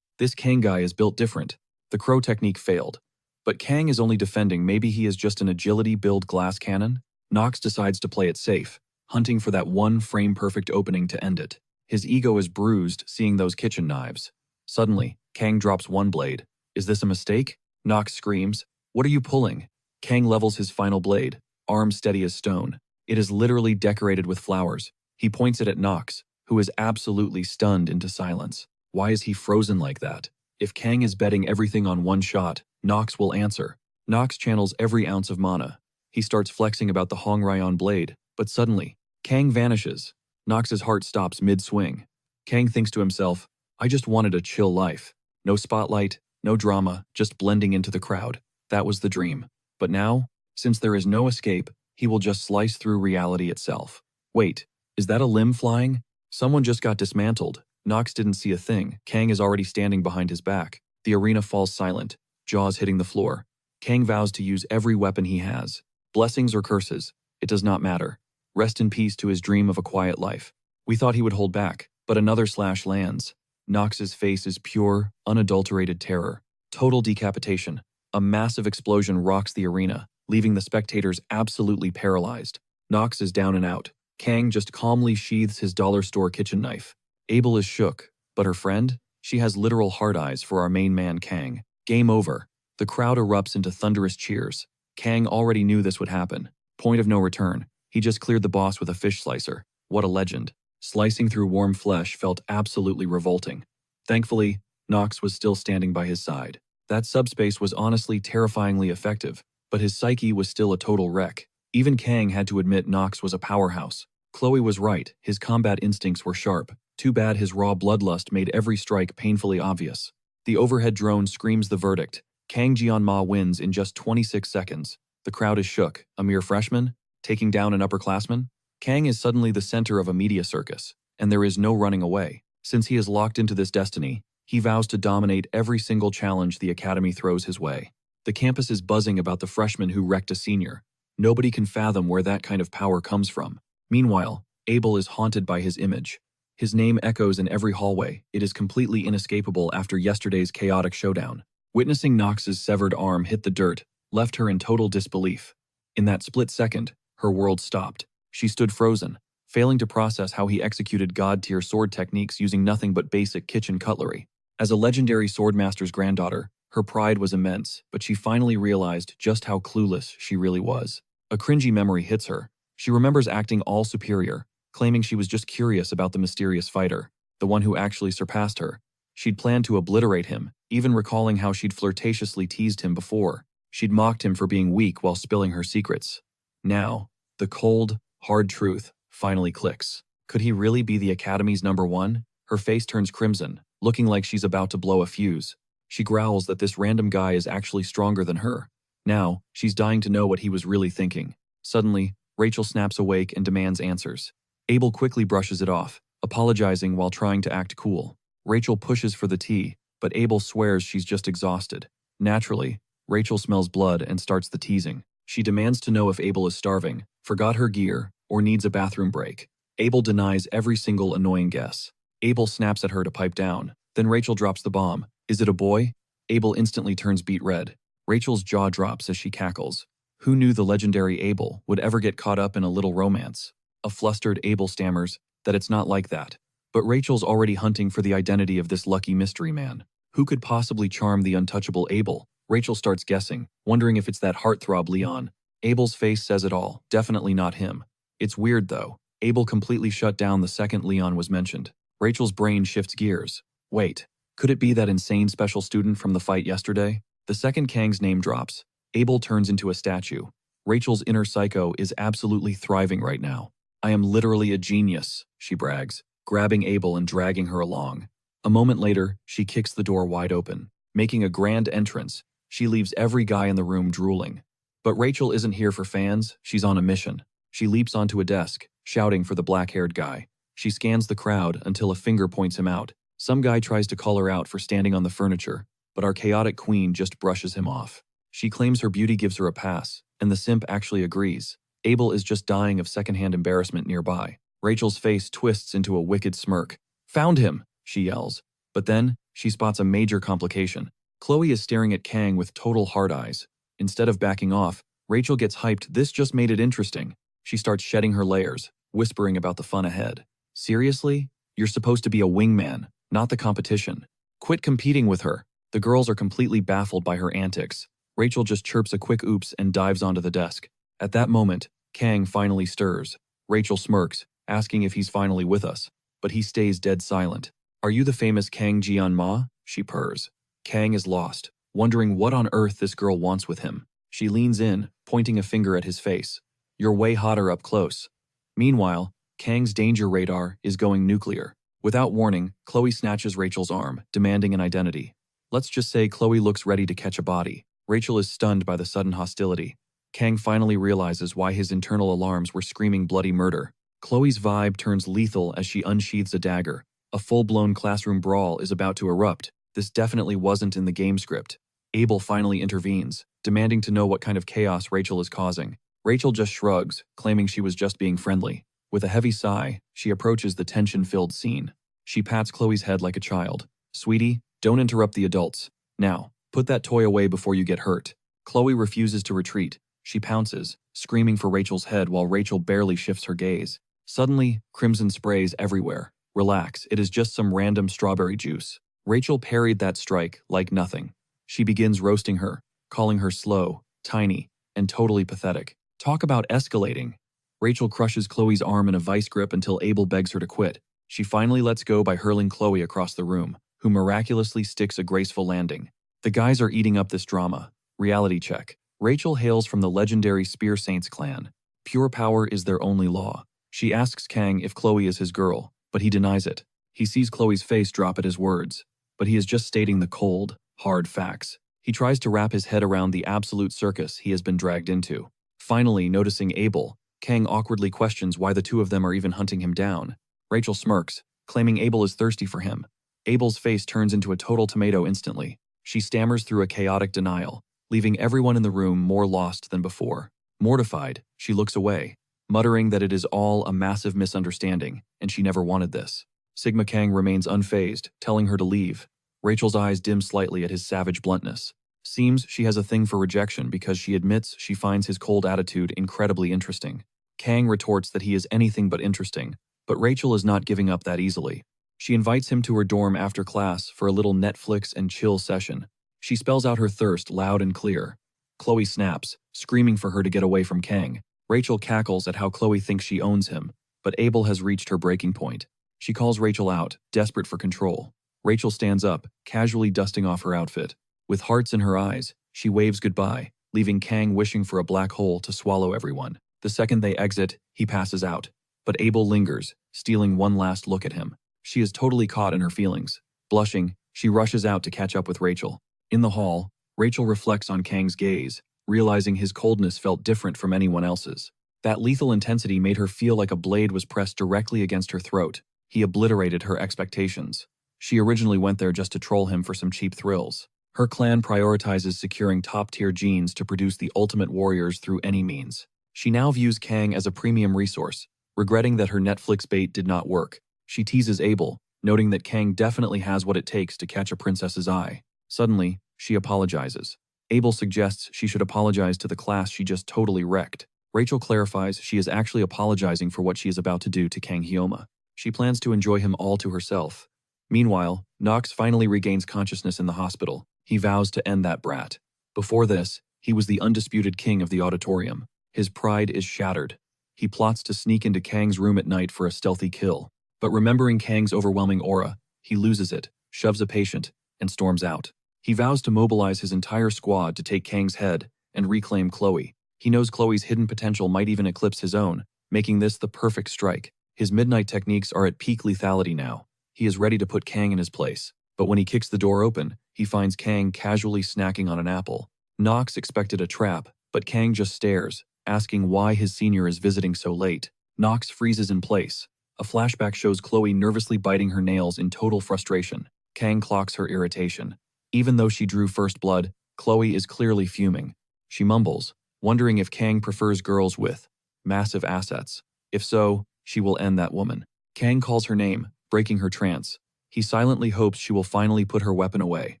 This Kang guy is built different. The crow technique failed. But Kang is only defending. Maybe he is just an agility build glass cannon? Nox decides to play it safe, hunting for that one frame-perfect opening to end it. His ego is bruised seeing those kitchen knives. Suddenly, Kang drops one blade. Is this a mistake? Nox screams. What are you pulling? Kang levels his final blade, arm steady as stone. It is literally decorated with flowers. He points it at Nox, who is absolutely stunned into silence. Why is he frozen like that? If Kang is betting everything on one shot, Nox will answer. Nox channels every ounce of mana. He starts flexing about the Hong-Ryon blade, but suddenly, Kang vanishes. Nox's heart stops mid-swing. Kang thinks to himself, I just wanted a chill life. No spotlight, no drama, just blending into the crowd. That was the dream. But now, since there is no escape, he will just slice through reality itself. Wait, is that a limb flying? Someone just got dismantled. Nox didn't see a thing. Kang is already standing behind his back. The arena falls silent, jaws hitting the floor. Kang vows to use every weapon he has. Blessings or curses, it does not matter. Rest in peace to his dream of a quiet life. We thought he would hold back, but another slash lands. Nox's face is pure, unadulterated terror. Total decapitation. A massive explosion rocks the arena, leaving the spectators absolutely paralyzed. Nox is down and out. Kang just calmly sheathes his dollar store kitchen knife. Abel is shook, but her friend? She has literal hard eyes for our main man Kang. Game over. The crowd erupts into thunderous cheers. Kang already knew this would happen. Point of no return. He just cleared the boss with a fish slicer. What a legend. Slicing through warm flesh felt absolutely revolting. Thankfully, Nox was still standing by his side. That subspace was honestly terrifyingly effective, but his psyche was still a total wreck. Even Kang had to admit Nox was a powerhouse. Chloe was right, his combat instincts were sharp. Too bad his raw bloodlust made every strike painfully obvious. The overhead drone screams the verdict. Kang Jianma wins in just 26 seconds. The crowd is shook. A mere freshman? Taking down an upperclassman? Kang is suddenly the center of a media circus, and there is no running away. Since he is locked into this destiny, he vows to dominate every single challenge the Academy throws his way. The campus is buzzing about the freshman who wrecked a senior. Nobody can fathom where that kind of power comes from. Meanwhile, Abel is haunted by his image. His name echoes in every hallway. It is completely inescapable after yesterday's chaotic showdown. Witnessing Nox's severed arm hit the dirt left her in total disbelief. In that split second, her world stopped. She stood frozen, failing to process how he executed god-tier sword techniques using nothing but basic kitchen cutlery. As a legendary swordmaster's granddaughter, her pride was immense, but she finally realized just how clueless she really was. A cringy memory hits her. She remembers acting all superior, claiming she was just curious about the mysterious fighter, the one who actually surpassed her. She'd planned to obliterate him, even recalling how she'd flirtatiously teased him before. She'd mocked him for being weak while spilling her secrets. Now, the cold, hard truth finally clicks. Could he really be the Academy's #1? Her face turns crimson, looking like she's about to blow a fuse. She growls that this random guy is actually stronger than her. Now, she's dying to know what he was really thinking. Suddenly, Rachel snaps awake and demands answers. Abel quickly brushes it off, apologizing while trying to act cool. Rachel pushes for the tea, but Abel swears she's just exhausted. Naturally, Rachel smells blood and starts the teasing. She demands to know if Abel is starving, forgot her gear, or needs a bathroom break. Abel denies every single annoying guess. Abel snaps at her to pipe down. Then Rachel drops the bomb. Is it a boy? Abel instantly turns beet red. Rachel's jaw drops as she cackles. Who knew the legendary Abel would ever get caught up in a little romance? A flustered Abel stammers that it's not like that. But Rachel's already hunting for the identity of this lucky mystery man. Who could possibly charm the untouchable Abel? Rachel starts guessing, wondering if it's that heartthrob Leon. Abel's face says it all, definitely not him. It's weird though. Abel completely shut down the second Leon was mentioned. Rachel's brain shifts gears. Wait, could it be that insane special student from the fight yesterday? The second Kang's name drops. Abel turns into a statue. Rachel's inner psycho is absolutely thriving right now. I am literally a genius, she brags, grabbing Abel and dragging her along. A moment later, she kicks the door wide open. Making a grand entrance, she leaves every guy in the room drooling. But Rachel isn't here for fans, she's on a mission. She leaps onto a desk, shouting for the black-haired guy. She scans the crowd until a finger points him out. Some guy tries to call her out for standing on the furniture, but our chaotic queen just brushes him off. She claims her beauty gives her a pass, and the simp actually agrees. Abel is just dying of secondhand embarrassment nearby. Rachel's face twists into a wicked smirk. Found him, she yells. But then, she spots a major complication. Chloe is staring at Kang with total hard eyes. Instead of backing off, Rachel gets hyped. This just made it interesting. She starts shedding her layers, whispering about the fun ahead. Seriously? You're supposed to be a wingman, not the competition. Quit competing with her. The girls are completely baffled by her antics. Rachel just chirps a quick oops and dives onto the desk. At that moment, Kang finally stirs. Rachel smirks, asking if he's finally with us, but he stays dead silent. Are you the famous Kang Jian-ma? She purrs. Kang is lost, wondering what on earth this girl wants with him. She leans in, pointing a finger at his face. You're way hotter up close. Meanwhile, Kang's danger radar is going nuclear. Without warning, Chloe snatches Rachel's arm, demanding an identity. Let's just say Chloe looks ready to catch a body. Rachel is stunned by the sudden hostility. Kang finally realizes why his internal alarms were screaming bloody murder. Chloe's vibe turns lethal as she unsheathes a dagger. A full-blown classroom brawl is about to erupt. This definitely wasn't in the game script. Abel finally intervenes, demanding to know what kind of chaos Rachel is causing. Rachel just shrugs, claiming she was just being friendly. With a heavy sigh, she approaches the tension-filled scene. She pats Chloe's head like a child. Sweetie, don't interrupt the adults. Now, put that toy away before you get hurt. Chloe refuses to retreat. She pounces, screaming for Rachel's head while Rachel barely shifts her gaze. Suddenly, crimson sprays everywhere. Relax, it is just some random strawberry juice. Rachel parried that strike like nothing. She begins roasting her, calling her slow, tiny, and totally pathetic. Talk about escalating. Rachel crushes Chloe's arm in a vice grip until Abel begs her to quit. She finally lets go by hurling Chloe across the room, who miraculously sticks a graceful landing. The guys are eating up this drama. Reality check. Rachel hails from the legendary Spear Saints clan. Pure power is their only law. She asks Kang if Chloe is his girl, but he denies it. He sees Chloe's face drop at his words, but he is just stating the cold, hard facts. He tries to wrap his head around the absolute circus he has been dragged into. Finally, noticing Abel, Kang awkwardly questions why the two of them are even hunting him down. Rachel smirks, claiming Abel is thirsty for him. Abel's face turns into a total tomato instantly. She stammers through a chaotic denial, leaving everyone in the room more lost than before. Mortified, she looks away, muttering that it is all a massive misunderstanding, and she never wanted this. Sigma Kang remains unfazed, telling her to leave. Rachel's eyes dim slightly at his savage bluntness. Seems she has a thing for rejection because she admits she finds his cold attitude incredibly interesting. Kang retorts that he is anything but interesting, but Rachel is not giving up that easily. She invites him to her dorm after class for a little Netflix and chill session. She spells out her thirst loud and clear. Chloe snaps, screaming for her to get away from Kang. Rachel cackles at how Chloe thinks she owns him, but Abel has reached her breaking point. She calls Rachel out, desperate for control. Rachel stands up, casually dusting off her outfit. With hearts in her eyes, she waves goodbye, leaving Kang wishing for a black hole to swallow everyone. The second they exit, he passes out. But Abel lingers, stealing one last look at him. She is totally caught in her feelings. Blushing, she rushes out to catch up with Rachel. In the hall, Rachel reflects on Kang's gaze, realizing his coldness felt different from anyone else's. That lethal intensity made her feel like a blade was pressed directly against her throat. He obliterated her expectations. She originally went there just to troll him for some cheap thrills. Her clan prioritizes securing top-tier genes to produce the ultimate warriors through any means. She now views Kang as a premium resource, regretting that her Netflix bait did not work. She teases Abel, noting that Kang definitely has what it takes to catch a princess's eye. Suddenly, she apologizes. Abel suggests she should apologize to the class she just totally wrecked. Rachel clarifies she is actually apologizing for what she is about to do to Kang Hyoma. She plans to enjoy him all to herself. Meanwhile, Nox finally regains consciousness in the hospital. He vows to end that brat. Before this, he was the undisputed king of the auditorium. His pride is shattered. He plots to sneak into Kang's room at night for a stealthy kill. But remembering Kang's overwhelming aura, he loses it, shoves a patient, and storms out. He vows to mobilize his entire squad to take Kang's head and reclaim Chloe. He knows Chloe's hidden potential might even eclipse his own, making this the perfect strike. His midnight techniques are at peak lethality now. He is ready to put Kang in his place. But when he kicks the door open, he finds Kang casually snacking on an apple. Nox expected a trap, but Kang just stares, asking why his senior is visiting so late. Nox freezes in place. A flashback shows Chloe nervously biting her nails in total frustration. Kang clocks her irritation. Even though she drew first blood, Chloe is clearly fuming. She mumbles, wondering if Kang prefers girls with massive assets. If so, she will end that woman. Kang calls her name, breaking her trance. He silently hopes she will finally put her weapon away.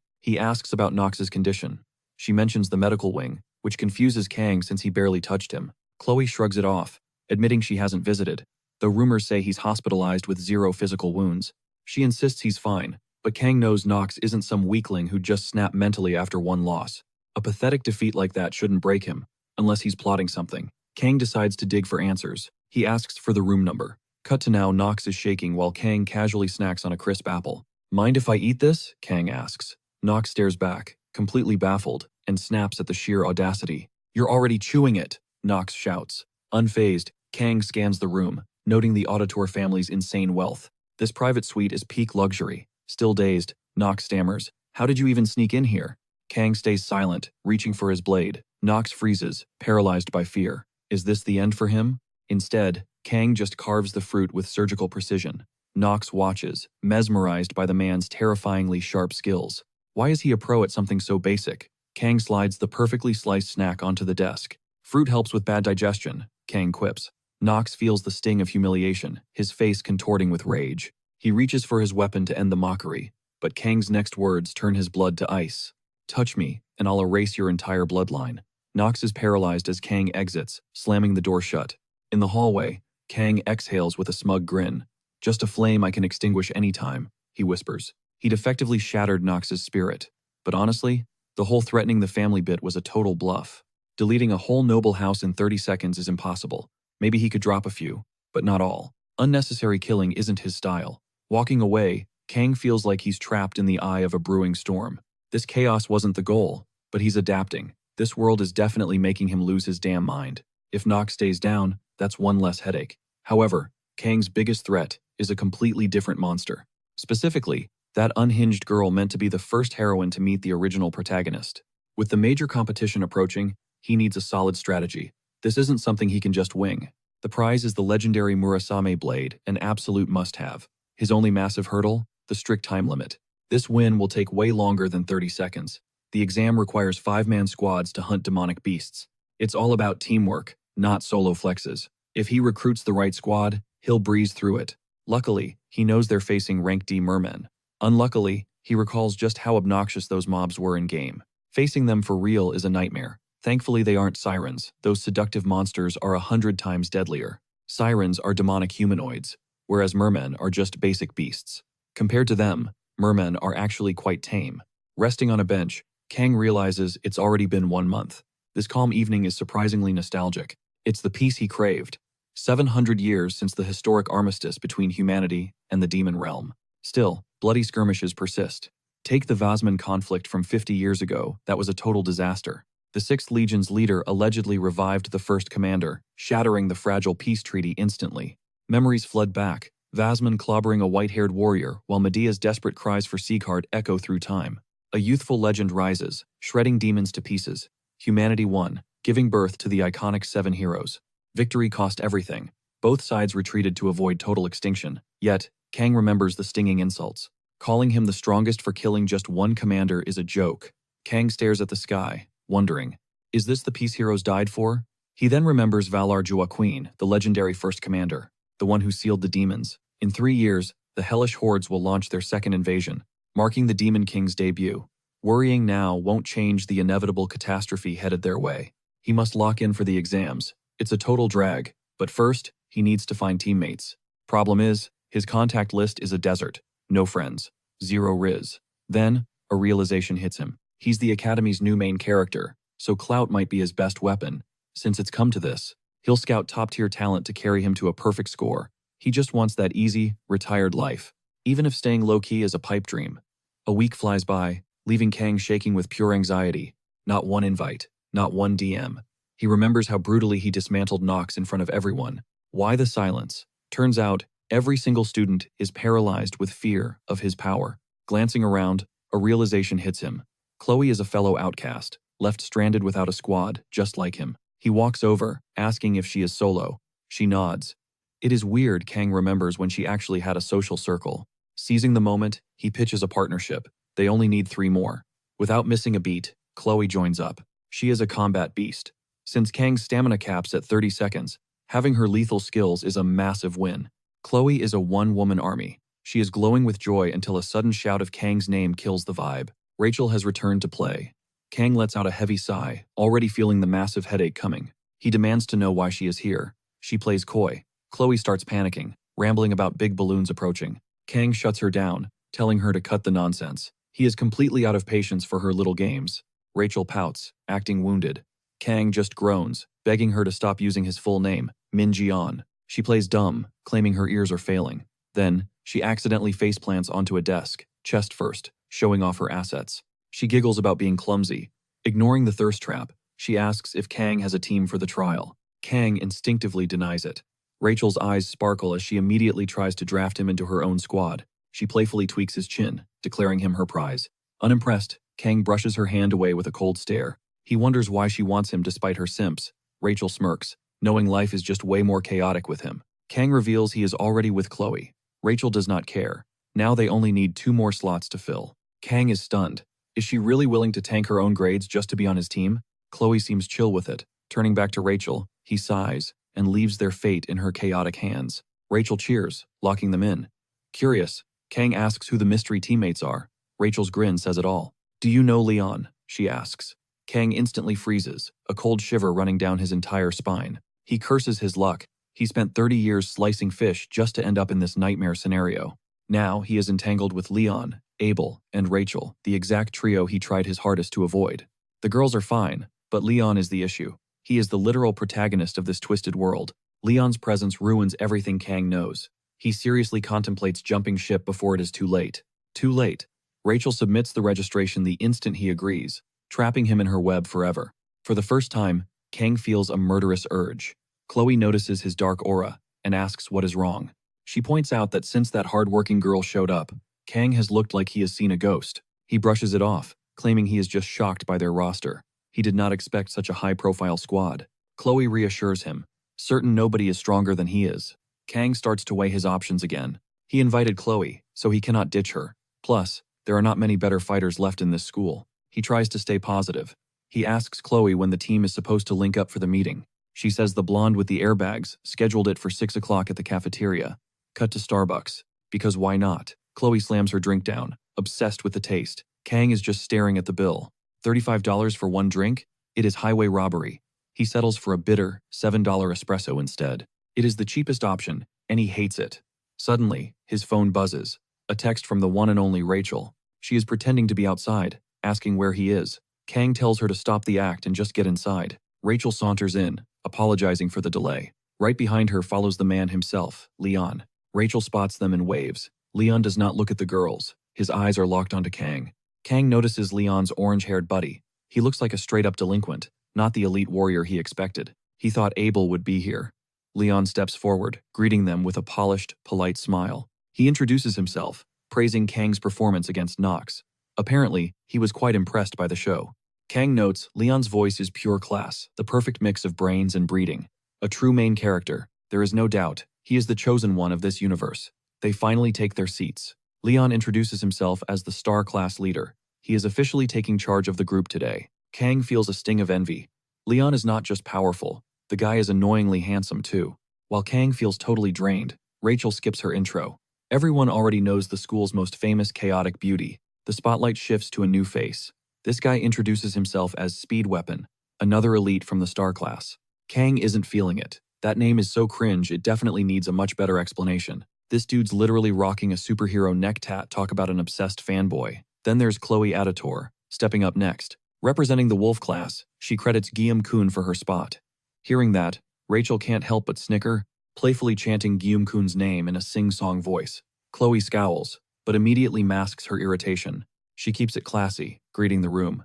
He asks about Nox's condition. She mentions the medical wing, which confuses Kang since he barely touched him. Chloe shrugs it off, admitting she hasn't visited, though rumors say he's hospitalized with 0 physical wounds. She insists he's fine, But Kang knows Nox isn't some weakling who just snapped mentally after one loss. A pathetic defeat like that shouldn't break him, unless he's plotting something. Kang decides to dig for answers. He asks for the room number. Cut to now, Nox is shaking while Kang casually snacks on a crisp apple. Mind if I eat this? Kang asks. Nox stares back, completely baffled, and snaps at the sheer audacity. You're already chewing it, Nox shouts. Unfazed, Kang scans the room, noting the Auditor family's insane wealth. This private suite is peak luxury. Still dazed, Nox stammers. How did you even sneak in here? Kang stays silent, reaching for his blade. Nox freezes, paralyzed by fear. Is this the end for him? Instead, Kang just carves the fruit with surgical precision. Nox watches, mesmerized by the man's terrifyingly sharp skills. Why is he a pro at something so basic? Kang slides the perfectly sliced snack onto the desk. Fruit helps with bad digestion, Kang quips. Nox feels the sting of humiliation, his face contorting with rage. He reaches for his weapon to end the mockery, but Kang's next words turn his blood to ice. Touch me, and I'll erase your entire bloodline. Nox is paralyzed as Kang exits, slamming the door shut. In the hallway, Kang exhales with a smug grin. Just a flame I can extinguish anytime, he whispers. He'd effectively shattered Nox's spirit. But honestly, the whole threatening the family bit was a total bluff. Deleting a whole noble house in 30 seconds is impossible. Maybe he could drop a few, but not all. Unnecessary killing isn't his style. Walking away, Kang feels like he's trapped in the eye of a brewing storm. This chaos wasn't the goal, but he's adapting. This world is definitely making him lose his damn mind. If Nox stays down, that's one less headache. However, Kang's biggest threat is a completely different monster. Specifically, that unhinged girl meant to be the first heroine to meet the original protagonist. With the major competition approaching, he needs a solid strategy. This isn't something he can just wing. The prize is the legendary Murasame blade, an absolute must-have. His only massive hurdle? The strict time limit. This win will take way longer than 30 seconds. The exam requires 5-man squads to hunt demonic beasts. It's all about teamwork, not solo flexes. If he recruits the right squad, he'll breeze through it. Luckily, he knows they're facing rank D mermen. Unluckily, he recalls just how obnoxious those mobs were in-game. Facing them for real is a nightmare. Thankfully, they aren't sirens. Those seductive monsters are 100 times deadlier. Sirens are demonic humanoids, whereas mermen are just basic beasts. Compared to them, mermen are actually quite tame. Resting on a bench, Kang realizes it's already been 1 month. This calm evening is surprisingly nostalgic. It's the peace he craved. 700 years since the historic armistice between humanity and the demon realm. Still, bloody skirmishes persist. Take the Vasman conflict from 50 years ago, that was a total disaster. The 6th Legion's leader allegedly revived the 1st commander, shattering the fragile peace treaty instantly. Memories flood back, Vasman clobbering a white-haired warrior while Medea's desperate cries for Isekied echo through time. A youthful legend rises, shredding demons to pieces. Humanity won, giving birth to the iconic 7 heroes. Victory cost everything. Both sides retreated to avoid total extinction. Yet, Kang remembers the stinging insults. Calling him the strongest for killing just one commander is a joke. Kang stares at the sky, wondering, is this the peace heroes died for? He then remembers Valar Joaquin, the legendary 1st commander, the one who sealed the demons. In 3 years, the hellish hordes will launch their 2nd invasion, marking the Demon King's debut. Worrying now won't change the inevitable catastrophe headed their way. He must lock in for the exams. It's a total drag, but first, he needs to find teammates. Problem is, his contact list is a desert. No friends. 0 riz. Then, a realization hits him. He's the Academy's new main character, so clout might be his best weapon. Since it's come to this, he'll scout top-tier talent to carry him to a perfect score. He just wants that easy, retired life, even if staying low-key is a pipe dream. A week flies by, leaving Kang shaking with pure anxiety. Not one invite, not one DM. He remembers how brutally he dismantled Nox in front of everyone. Why the silence? Turns out, every single student is paralyzed with fear of his power. Glancing around, a realization hits him. Chloe is a fellow outcast, left stranded without a squad, just like him. He walks over, asking if she is solo. She nods. It is weird, Kang remembers when she actually had a social circle. Seizing the moment, he pitches a partnership. They only need 3 more. Without missing a beat, Chloe joins up. She is a combat beast. Since Kang's stamina caps at 30 seconds, having her lethal skills is a massive win. Chloe is a one-woman army. She is glowing with joy until a sudden shout of Kang's name kills the vibe. Rachel has returned to play. Kang lets out a heavy sigh, already feeling the massive headache coming. He demands to know why she is here. She plays coy. Chloe starts panicking, rambling about big balloons approaching. Kang shuts her down, telling her to cut the nonsense. He is completely out of patience for her little games. Rachel pouts, acting wounded. Kang just groans, begging her to stop using his full name, Min Jian. She plays dumb, claiming her ears are failing. Then, she accidentally faceplants onto a desk, chest first, showing off her assets. She giggles about being clumsy. Ignoring the thirst trap, she asks if Kang has a team for the trial. Kang instinctively denies it. Rachel's eyes sparkle as she immediately tries to draft him into her own squad. She playfully tweaks his chin, declaring him her prize. Unimpressed, Kang brushes her hand away with a cold stare. He wonders why she wants him despite her simps. Rachel smirks, knowing life is just way more chaotic with him. Kang reveals he is already with Chloe. Rachel does not care. Now they only need 2 more slots to fill. Kang is stunned. Is she really willing to tank her own grades just to be on his team? Chloe seems chill with it. Turning back to Rachel, he sighs and leaves their fate in her chaotic hands. Rachel cheers, locking them in. Curious, Kang asks who the mystery teammates are. Rachel's grin says it all. Do you know Leon? She asks. Kang instantly freezes, a cold shiver running down his entire spine. He curses his luck. He spent 30 years slicing fish just to end up in this nightmare scenario. Now he is entangled with Leon, Abel, and Rachel, the exact trio he tried his hardest to avoid. The girls are fine, but Leon is the issue. He is the literal protagonist of this twisted world. Leon's presence ruins everything Kang knows. He seriously contemplates jumping ship before it is too late. Too late. Rachel submits the registration the instant he agrees, trapping him in her web forever. For the first time, Kang feels a murderous urge. Chloe notices his dark aura and asks what is wrong. She points out that since that hard-working girl showed up, Kang has looked like he has seen a ghost. He brushes it off, claiming he is just shocked by their roster. He did not expect such a high-profile squad. Chloe reassures him, certain nobody is stronger than he is. Kang starts to weigh his options again. He invited Chloe, so he cannot ditch her. Plus, there are not many better fighters left in this school. He tries to stay positive. He asks Chloe when the team is supposed to link up for the meeting. She says the blonde with the airbags scheduled it for 6 o'clock at the cafeteria. Cut to Starbucks. Because why not? Chloe slams her drink down, obsessed with the taste. Kang is just staring at the bill. $35 for one drink? It is highway robbery. He settles for a bitter, $7 espresso instead. It is the cheapest option, and he hates it. Suddenly, his phone buzzes. A text from the one and only Rachel. She is pretending to be outside, asking where he is. Kang tells her to stop the act and just get inside. Rachel saunters in, apologizing for the delay. Right behind her follows the man himself, Leon. Rachel spots them and waves. Leon does not look at the girls. His eyes are locked onto Kang. Kang notices Leon's orange-haired buddy. He looks like a straight-up delinquent, not the elite warrior he expected. He thought Abel would be here. Leon steps forward, greeting them with a polished, polite smile. He introduces himself, praising Kang's performance against Nox. Apparently, he was quite impressed by the show. Kang notes Leon's voice is pure class, the perfect mix of brains and breeding. A true main character, there is no doubt. He is the chosen one of this universe. They finally take their seats. Leon introduces himself as the star class leader. He is officially taking charge of the group today. Kang feels a sting of envy. Leon is not just powerful, the guy is annoyingly handsome too. While Kang feels totally drained, Rachel skips her intro. Everyone already knows the school's most famous chaotic beauty. The spotlight shifts to a new face. This guy introduces himself as Speed Weapon, another elite from the star class. Kang isn't feeling it. That name is so cringe it definitely needs a much better explanation. This dude's literally rocking a superhero neck tat, talk about an obsessed fanboy. Then there's Chloe Aditor, stepping up next. Representing the wolf class, she credits Guillaume-kun for her spot. Hearing that, Rachel can't help but snicker, playfully chanting Guillaume-kun's name in a sing-song voice. Chloe scowls, but immediately masks her irritation. She keeps it classy, greeting the room.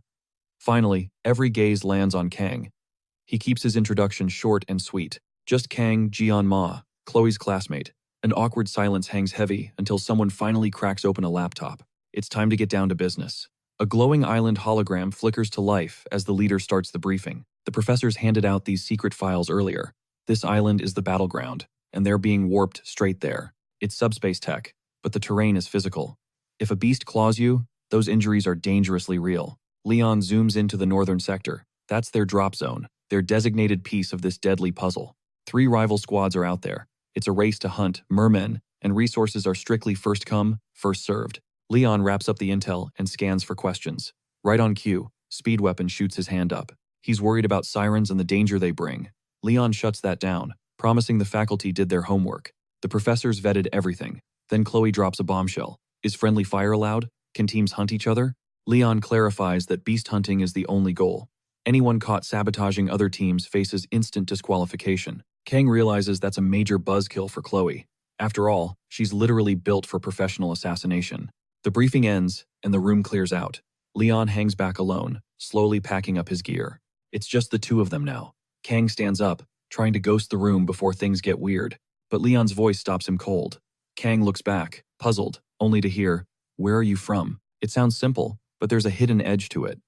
Finally, every gaze lands on Kang. He keeps his introduction short and sweet. Just Kang Jian-ma, Chloe's classmate. An awkward silence hangs heavy until someone finally cracks open a laptop. It's time to get down to business. A glowing island hologram flickers to life as the leader starts the briefing. The professors handed out these secret files earlier. This island is the battleground, and they're being warped straight there. It's subspace tech, but the terrain is physical. If a beast claws you, those injuries are dangerously real. Leon zooms into the northern sector. That's their drop zone, their designated piece of this deadly puzzle. 3 rival squads are out there. It's a race to hunt mermen, and resources are strictly first come, first served. Leon wraps up the intel and scans for questions. Right on cue, Speed Weapon shoots his hand up. He's worried about sirens and the danger they bring. Leon shuts that down, promising the faculty did their homework. The professors vetted everything. Then Chloe drops a bombshell. Is friendly fire allowed? Can teams hunt each other? Leon clarifies that beast hunting is the only goal. Anyone caught sabotaging other teams faces instant disqualification. Kang realizes that's a major buzzkill for Chloe. After all, she's literally built for professional assassination. The briefing ends, and the room clears out. Leon hangs back alone, slowly packing up his gear. It's just the two of them now. Kang stands up, trying to ghost the room before things get weird. But Leon's voice stops him cold. Kang looks back, puzzled, only to hear, "Where are you from?" It sounds simple, but there's a hidden edge to it.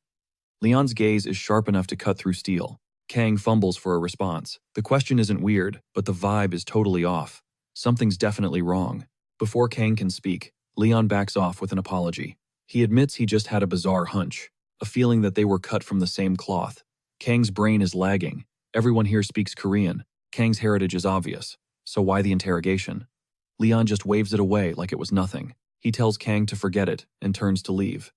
Leon's gaze is sharp enough to cut through steel. Kang fumbles for a response. The question isn't weird, but the vibe is totally off. Something's definitely wrong. Before Kang can speak, Leon backs off with an apology. He admits he just had a bizarre hunch, a feeling that they were cut from the same cloth. Kang's brain is lagging. Everyone here speaks Korean. Kang's heritage is obvious. So why the interrogation? Leon just waves it away like it was nothing. He tells Kang to forget it and turns to leave.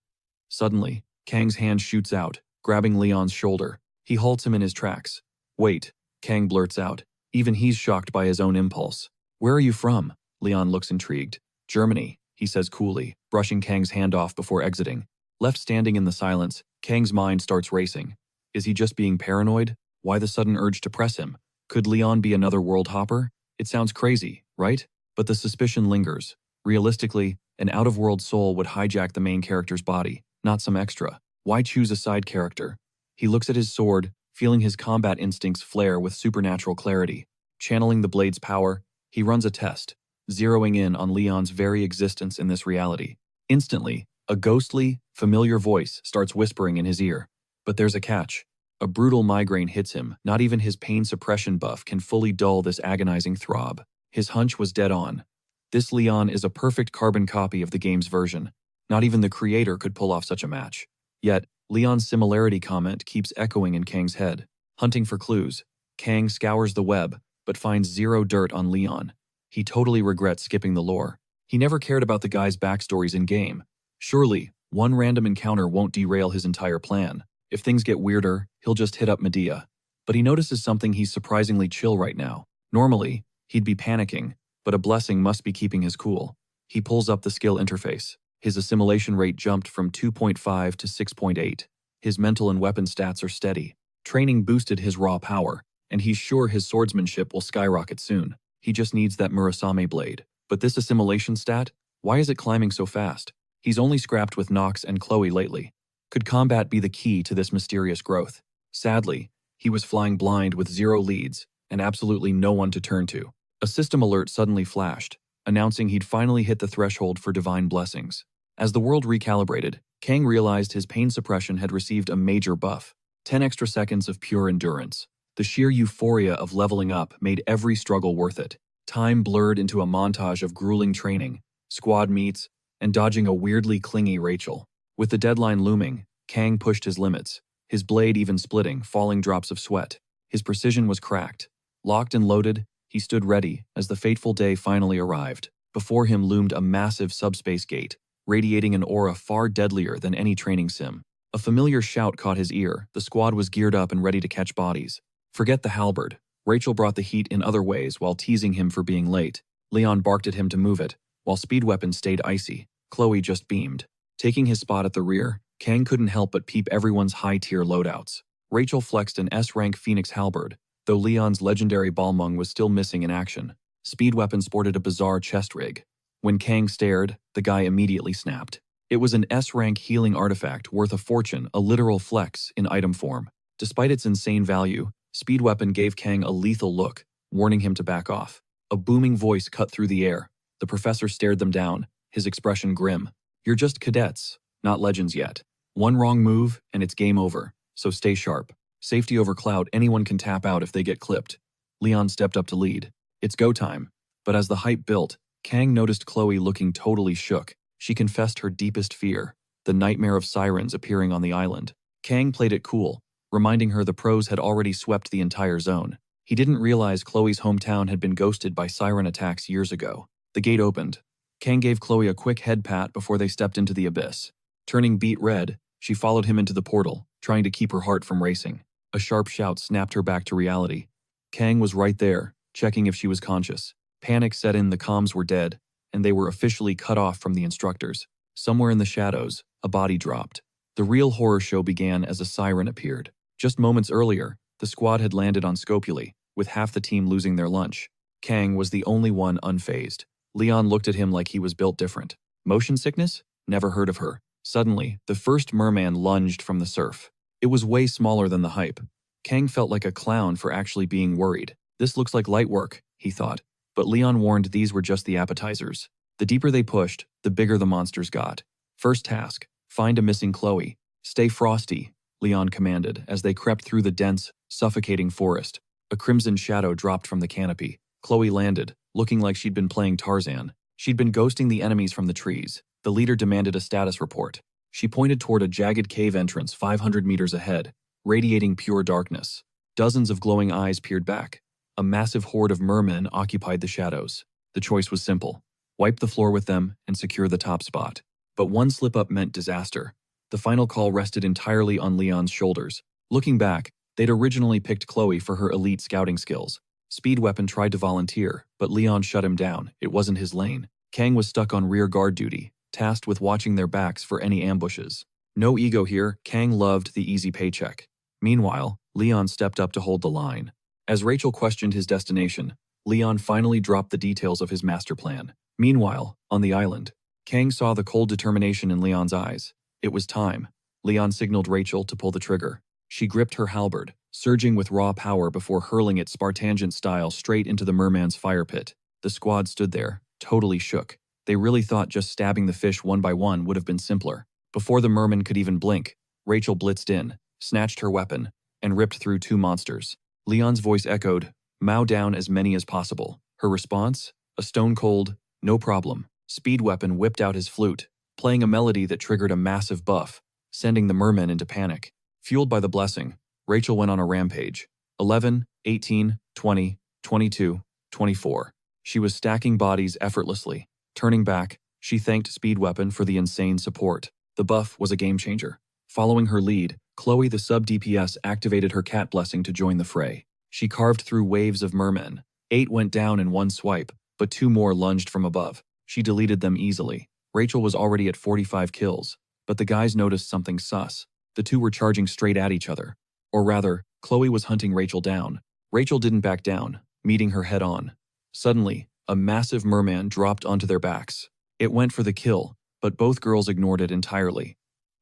Suddenly, Kang's hand shoots out, grabbing Leon's shoulder. He halts him in his tracks. "Wait," Kang blurts out. Even he's shocked by his own impulse. "Where are you from?" Leon looks intrigued. "Germany," he says coolly, brushing Kang's hand off before exiting. Left standing in the silence, Kang's mind starts racing. Is he just being paranoid? Why the sudden urge to press him? Could Leon be another world hopper? It sounds crazy, right? But the suspicion lingers. Realistically, an out-of-world soul would hijack the main character's body, not some extra. Why choose a side character? He looks at his sword, feeling his combat instincts flare with supernatural clarity. Channeling the blade's power, he runs a test, zeroing in on Leon's very existence in this reality. Instantly, a ghostly, familiar voice starts whispering in his ear. But there's a catch. A brutal migraine hits him. Not even his pain suppression buff can fully dull this agonizing throb. His hunch was dead on. This Leon is a perfect carbon copy of the game's version. Not even the creator could pull off such a match. Yet, Leon's similarity comment keeps echoing in Kang's head. Hunting for clues, Kang scours the web, but finds zero dirt on Leon. He totally regrets skipping the lore. He never cared about the guy's backstories in-game. Surely, one random encounter won't derail his entire plan. If things get weirder, he'll just hit up Medea. But he notices something he's surprisingly chill right now. Normally, he'd be panicking, but a blessing must be keeping his cool. He pulls up the skill interface. His assimilation rate jumped from 2.5 to 6.8. His mental and weapon stats are steady. Training boosted his raw power, and he's sure his swordsmanship will skyrocket soon. He just needs that Murasame blade. But this assimilation stat, why is it climbing so fast? He's only scrapped with Nox and Chloe lately. Could combat be the key to this mysterious growth? Sadly, he was flying blind with zero leads and absolutely no one to turn to. A system alert suddenly flashed, announcing he'd finally hit the threshold for divine blessings. As the world recalibrated, Kang realized his pain suppression had received a major buff. 10 extra seconds of pure endurance. The sheer euphoria of leveling up made every struggle worth it. Time blurred into a montage of grueling training, squad meets, and dodging a weirdly clingy Rachel. With the deadline looming, Kang pushed his limits, his blade even splitting, falling drops of sweat. His precision was cracked. Locked and loaded, he stood ready as the fateful day finally arrived. Before him loomed a massive subspace gate, radiating an aura far deadlier than any training sim. A familiar shout caught his ear. The squad was geared up and ready to catch bodies. Forget the halberd. Rachel brought the heat in other ways while teasing him for being late. Leon barked at him to move it, while speed weapons stayed icy. Chloe just beamed. Taking his spot at the rear, Kang couldn't help but peep everyone's high-tier loadouts. Rachel flexed an S-rank Phoenix halberd, though Leon's legendary Balmung was still missing in action. Speed weapon sported a bizarre chest rig. When Kang stared, the guy immediately snapped. It was an S-rank healing artifact worth a fortune, a literal flex in item form. Despite its insane value, speed weapon gave Kang a lethal look, warning him to back off. A booming voice cut through the air. The professor stared them down, his expression grim. "You're just cadets, not legends yet. One wrong move, and it's game over, so stay sharp. Safety over clout, anyone can tap out if they get clipped." Leon stepped up to lead. It's go time. But as the hype built, Kang noticed Chloe looking totally shook. She confessed her deepest fear, the nightmare of sirens appearing on the island. Kang played it cool, reminding her the pros had already swept the entire zone. He didn't realize Chloe's hometown had been ghosted by siren attacks years ago. The gate opened. Kang gave Chloe a quick head pat before they stepped into the abyss. Turning beet red, she followed him into the portal, trying to keep her heart from racing. A sharp shout snapped her back to reality. Kang was right there, checking if she was conscious. Panic set in, the comms were dead, and they were officially cut off from the instructors. Somewhere in the shadows, a body dropped. The real horror show began as a siren appeared. Just moments earlier, the squad had landed on Scopuli, with half the team losing their lunch. Kang was the only one unfazed. Leon looked at him like he was built different. Motion sickness? Never heard of her. Suddenly, the first merman lunged from the surf. It was way smaller than the hype. Kang felt like a clown for actually being worried. This looks like light work, he thought. But Leon warned these were just the appetizers. The deeper they pushed, the bigger the monsters got. First task, find a missing Chloe. Stay frosty, Leon commanded as they crept through the dense, suffocating forest. A crimson shadow dropped from the canopy. Chloe landed, looking like she'd been playing Tarzan. She'd been ghosting the enemies from the trees. The leader demanded a status report. She pointed toward a jagged cave entrance 500 meters ahead, radiating pure darkness. Dozens of glowing eyes peered back. A massive horde of mermen occupied the shadows. The choice was simple. Wipe the floor with them and secure the top spot. But one slip-up meant disaster. The final call rested entirely on Leon's shoulders. Looking back, they'd originally picked Chloe for her elite scouting skills. Speed Weapon tried to volunteer, but Leon shut him down. It wasn't his lane. Kang was stuck on rear guard duty, tasked with watching their backs for any ambushes. No ego here, Kang loved the easy paycheck. Meanwhile, Leon stepped up to hold the line. As Rachel questioned his destination, Leon finally dropped the details of his master plan. Meanwhile, on the island, Kang saw the cold determination in Leon's eyes. It was time. Leon signaled Rachel to pull the trigger. She gripped her halberd, surging with raw power before hurling it Spartangent style straight into the merman's fire pit. The squad stood there, totally shook. They really thought just stabbing the fish one by one would have been simpler. Before the merman could even blink, Rachel blitzed in, snatched her weapon, and ripped through two monsters. Leon's voice echoed, "Mow down as many as possible." Her response? A stone-cold, "No problem." Speed Weapon whipped out his flute, playing a melody that triggered a massive buff, sending the mermen into panic. Fueled by the blessing, Rachel went on a rampage. 11, 18, 20, 22, 24. She was stacking bodies effortlessly. Turning back, she thanked Speed Weapon for the insane support. The buff was a game-changer. Following her lead, Chloe the sub-DPS activated her cat blessing to join the fray. She carved through waves of mermen. 8 went down in one swipe, but 2 more lunged from above. She deleted them easily. Rachel was already at 45 kills, but the guys noticed something sus. The 2 were charging straight at each other. Or rather, Chloe was hunting Rachel down. Rachel didn't back down, meeting her head-on. Suddenly, a massive merman dropped onto their backs. It went for the kill, but both girls ignored it entirely.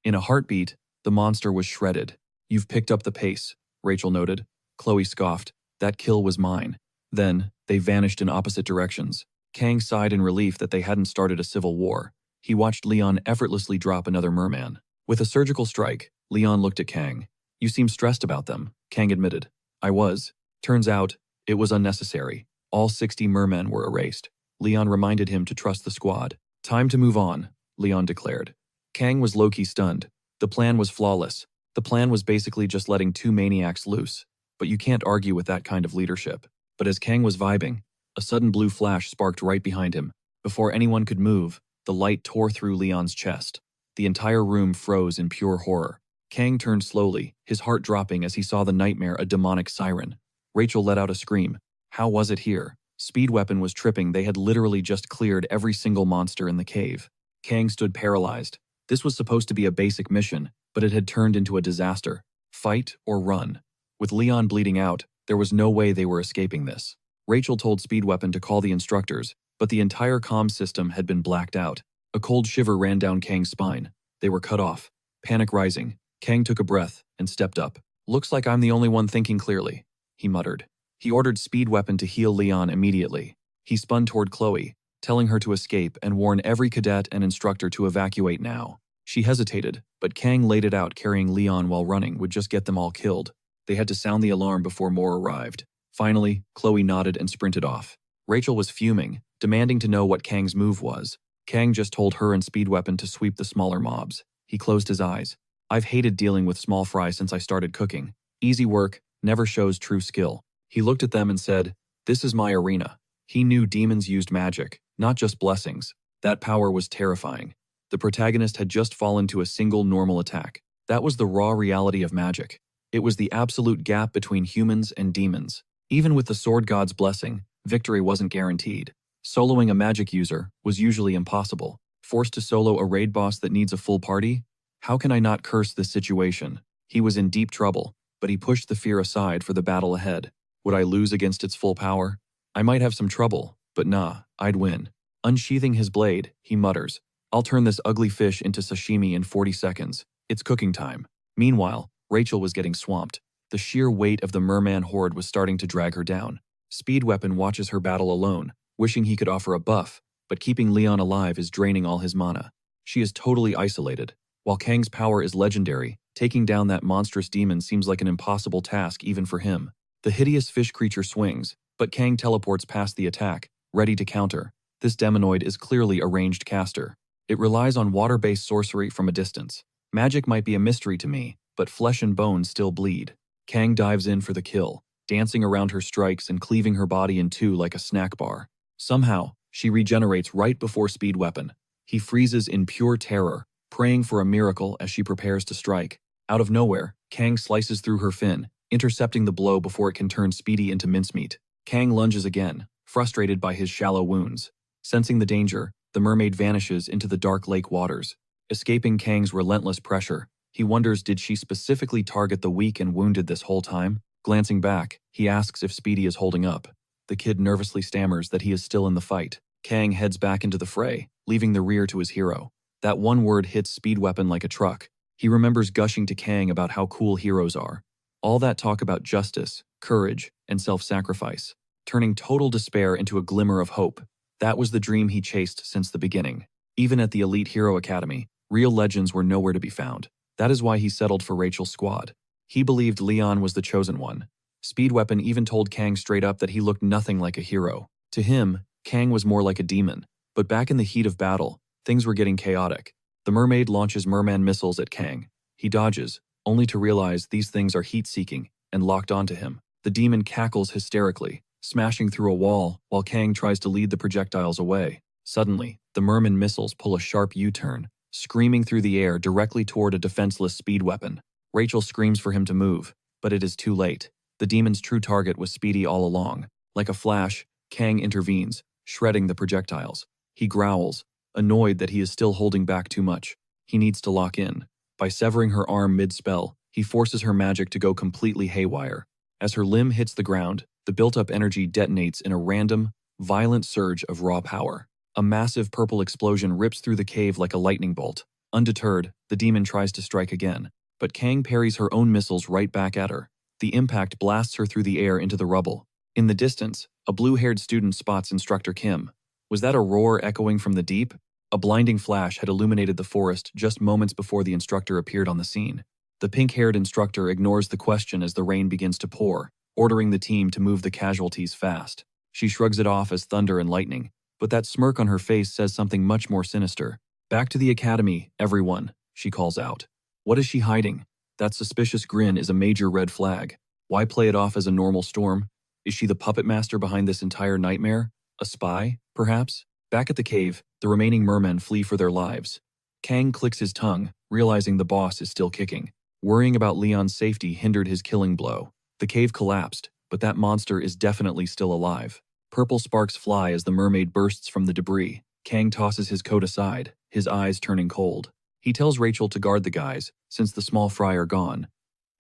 In a heartbeat, the monster was shredded. "You've picked up the pace," Rachel noted. Chloe scoffed. "That kill was mine." Then, they vanished in opposite directions. Kang sighed in relief that they hadn't started a civil war. He watched Leon effortlessly drop another merman. With a surgical strike, Leon looked at Kang. "You seem stressed about them," Kang admitted. "I was. Turns out, it was unnecessary. All 60 mermen were erased." Leon reminded him to trust the squad. "Time to move on," Leon declared. Kang was low-key stunned. The plan was flawless. The plan was basically just letting 2 maniacs loose. But you can't argue with that kind of leadership. But as Kang was vibing, a sudden blue flash sparked right behind him. Before anyone could move, the light tore through Leon's chest. The entire room froze in pure horror. Kang turned slowly, his heart dropping as he saw the nightmare a demonic siren. Rachel let out a scream. How was it here? Speed Weapon was tripping. They had literally just cleared every single monster in the cave. Kang stood paralyzed. This was supposed to be a basic mission, but it had turned into a disaster. Fight or run. With Leon bleeding out, there was no way they were escaping this. Rachel told Speed Weapon to call the instructors, but the entire comm system had been blacked out. A cold shiver ran down Kang's spine. They were cut off. Panic rising, Kang took a breath and stepped up. "Looks like I'm the only one thinking clearly," he muttered. He ordered Speed Weapon to heal Leon immediately. He spun toward Chloe, telling her to escape and warn every cadet and instructor to evacuate now. She hesitated, but Kang laid it out carrying Leon while running would just get them all killed. They had to sound the alarm before more arrived. Finally, Chloe nodded and sprinted off. Rachel was fuming, demanding to know what Kang's move was. Kang just told her and Speed Weapon to sweep the smaller mobs. He closed his eyes. "I've hated dealing with small fry since I started cooking. Easy work never shows true skill." He looked at them and said, "This is my arena." He knew demons used magic, not just blessings. That power was terrifying. The protagonist had just fallen to a single normal attack. That was the raw reality of magic. It was the absolute gap between humans and demons. Even with the sword god's blessing, victory wasn't guaranteed. Soloing a magic user was usually impossible. Forced to solo a raid boss that needs a full party? How can I not curse this situation? He was in deep trouble, but he pushed the fear aside for the battle ahead. Would I lose against its full power? I might have some trouble, but nah, I'd win. Unsheathing his blade, he mutters, I'll turn this ugly fish into sashimi in 40 seconds. It's cooking time. Meanwhile, Rachel was getting swamped. The sheer weight of the merman horde was starting to drag her down. Speed Weapon watches her battle alone, wishing he could offer a buff, but keeping Leon alive is draining all his mana. She is totally isolated. While Kang's power is legendary, taking down that monstrous demon seems like an impossible task even for him. The hideous fish creature swings, but Kang teleports past the attack, ready to counter. This demonoid is clearly a ranged caster. It relies on water-based sorcery from a distance. Magic might be a mystery to me, but flesh and bone still bleed. Kang dives in for the kill, dancing around her strikes and cleaving her body in two like a snack bar. Somehow, she regenerates right before Speed Weapon. He freezes in pure terror, praying for a miracle as she prepares to strike. Out of nowhere, Kang slices through her fin, intercepting the blow before it can turn Speedy into mincemeat. Kang lunges again, frustrated by his shallow wounds. Sensing the danger, the mermaid vanishes into the dark lake waters. Escaping Kang's relentless pressure, he wonders, did she specifically target the weak and wounded this whole time? Glancing back, he asks if Speedy is holding up. The kid nervously stammers that he is still in the fight. Kang heads back into the fray, leaving the rear to his hero. That one word hits Speed Weapon like a truck. He remembers gushing to Kang about how cool heroes are. All that talk about justice, courage, and self-sacrifice, turning total despair into a glimmer of hope. That was the dream he chased since the beginning. Even at the Elite Hero Academy, real legends were nowhere to be found. That is why he settled for Rachel's squad. He believed Leon was the chosen one. Speed Weapon even told Kang straight up that he looked nothing like a hero. To him, Kang was more like a demon. But back in the heat of battle, things were getting chaotic. The mermaid launches merman missiles at Kang. He dodges, only to realize these things are heat-seeking and locked onto him. The demon cackles hysterically, smashing through a wall while Kang tries to lead the projectiles away. Suddenly, the merman missiles pull a sharp U-turn, screaming through the air directly toward a defenseless Speed Weapon. Rachel screams for him to move, but it is too late. The demon's true target was Speedy all along. Like a flash, Kang intervenes, shredding the projectiles. He growls, annoyed that he is still holding back too much. He needs to lock in. By severing her arm mid-spell, he forces her magic to go completely haywire. As her limb hits the ground, the built-up energy detonates in a random, violent surge of raw power. A massive purple explosion rips through the cave like a lightning bolt. Undeterred, the demon tries to strike again, but Kang parries her own missiles right back at her. The impact blasts her through the air into the rubble. In the distance, a blue-haired student spots Instructor Kim. Was that a roar echoing from the deep? A blinding flash had illuminated the forest just moments before the instructor appeared on the scene. The pink-haired instructor ignores the question as the rain begins to pour, ordering the team to move the casualties fast. She shrugs it off as thunder and lightning, but that smirk on her face says something much more sinister. "Back to the academy, everyone," she calls out. What is she hiding? That suspicious grin is a major red flag. Why play it off as a normal storm? Is she the puppet master behind this entire nightmare? A spy, perhaps? Back at the cave, the remaining mermen flee for their lives. Kang clicks his tongue, realizing the boss is still kicking. Worrying about Leon's safety hindered his killing blow. The cave collapsed, but that monster is definitely still alive. Purple sparks fly as the mermaid bursts from the debris. Kang tosses his coat aside, his eyes turning cold. He tells Rachel to guard the guys, since the small fry are gone.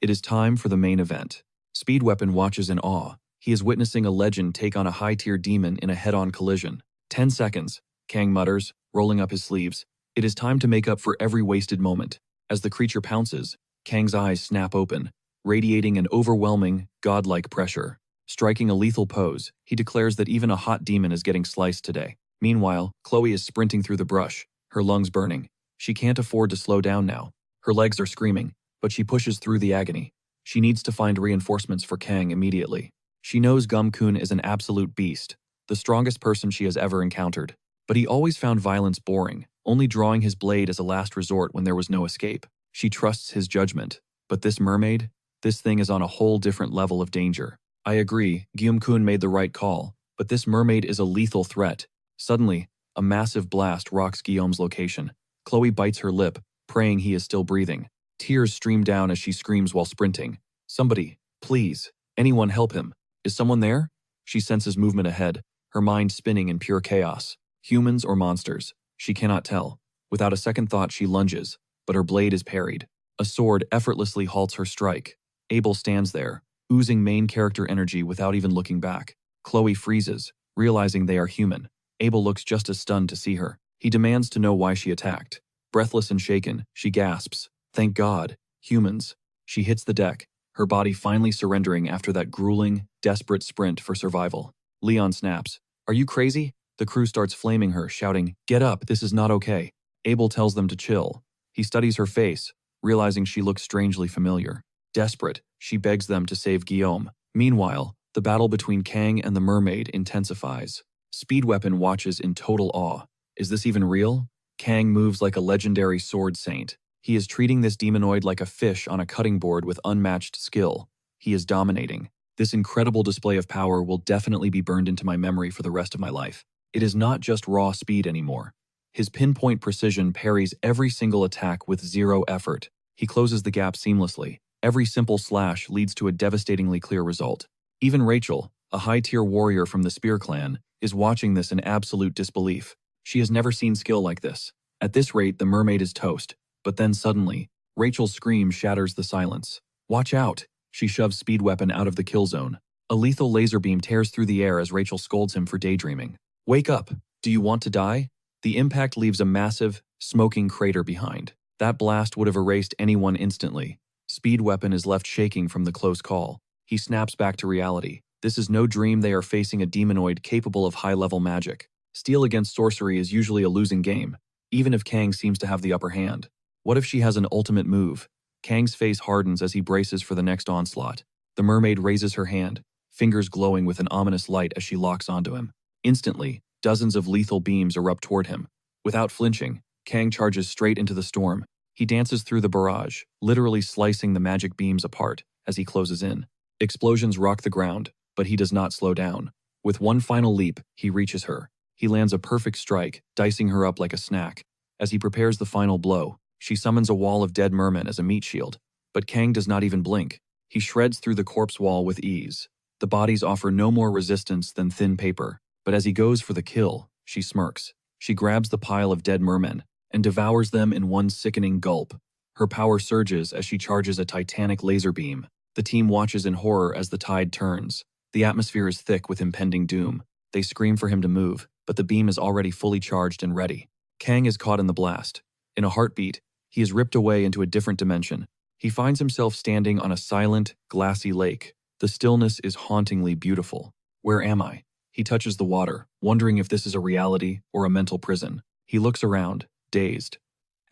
It is time for the main event. Speed Weapon watches in awe. He is witnessing a legend take on a high-tier demon in a head-on collision. 10 seconds, Kang mutters, rolling up his sleeves. It is time to make up for every wasted moment. As the creature pounces, Kang's eyes snap open, radiating an overwhelming, godlike pressure. Striking a lethal pose, he declares that even a hot demon is getting sliced today. Meanwhile, Chloe is sprinting through the brush, her lungs burning. She can't afford to slow down now. Her legs are screaming, but she pushes through the agony. She needs to find reinforcements for Kang immediately. She knows Gum-kun is an absolute beast, the strongest person she has ever encountered. But he always found violence boring, only drawing his blade as a last resort when there was no escape. She trusts his judgment. But this mermaid? This thing is on a whole different level of danger. I agree, Guillaume-kun made the right call, but this mermaid is a lethal threat. Suddenly, a massive blast rocks Guillaume's location. Chloe bites her lip, praying he is still breathing. Tears stream down as she screams while sprinting. Somebody, please, anyone help him. Is someone there? She senses movement ahead. her mind spinning in pure chaos. Humans or monsters? She cannot tell. Without a second thought, she lunges, but her blade is parried. A sword effortlessly halts her strike. Abel stands there, oozing main character energy without even looking back. Chloe freezes, realizing they are human. Abel looks just as stunned to see her. He demands to know why she attacked. Breathless and shaken, she gasps, "Thank God, humans." She hits the deck, her body finally surrendering after that grueling, desperate sprint for survival. Leon snaps, "Are you crazy?" The crew starts flaming her, shouting, "Get up, this is not okay." Abel tells them to chill. He studies her face, realizing she looks strangely familiar. Desperate, she begs them to save Guillaume. Meanwhile, the battle between Kang and the mermaid intensifies. Speedweapon watches in total awe. Is this even real? Kang moves like a legendary sword saint. He is treating this demonoid like a fish on a cutting board with unmatched skill. He is dominating. This incredible display of power will definitely be burned into my memory for the rest of my life. It is not just raw speed anymore. His pinpoint precision parries every single attack with zero effort. He closes the gap seamlessly. Every simple slash leads to a devastatingly clear result. Even Rachel, a high-tier warrior from the Spear clan, is watching this in absolute disbelief. She has never seen skill like this. At this rate, the mermaid is toast. But then suddenly, Rachel's scream shatters the silence. "Watch out!" She shoves Speedweapon out of the kill zone. A lethal laser beam tears through the air as Rachel scolds him for daydreaming. "Wake up! Do you want to die?" The impact leaves a massive, smoking crater behind. That blast would have erased anyone instantly. Speedweapon is left shaking from the close call. He snaps back to reality. This is no dream. They are facing a demonoid capable of high-level magic. Steel against sorcery is usually a losing game, even if Kang seems to have the upper hand. What if she has an ultimate move? Kang's face hardens as he braces for the next onslaught. The mermaid raises her hand, fingers glowing with an ominous light as she locks onto him. Instantly, dozens of lethal beams erupt toward him. Without flinching, Kang charges straight into the storm. He dances through the barrage, literally slicing the magic beams apart as he closes in. Explosions rock the ground, but he does not slow down. With one final leap, he reaches her. He lands a perfect strike, dicing her up like a snack. As he prepares the final blow, she summons a wall of dead mermen as a meat shield. But Kang does not even blink. He shreds through the corpse wall with ease. The bodies offer no more resistance than thin paper. But as he goes for the kill, she smirks. She grabs the pile of dead mermen and devours them in one sickening gulp. Her power surges as she charges a titanic laser beam. The team watches in horror as the tide turns. The atmosphere is thick with impending doom. They scream for him to move, but the beam is already fully charged and ready. Kang is caught in the blast. In a heartbeat, he is ripped away into a different dimension. He finds himself standing on a silent, glassy lake. The stillness is hauntingly beautiful. Where am I? He touches the water, wondering if this is a reality or a mental prison. He looks around, dazed.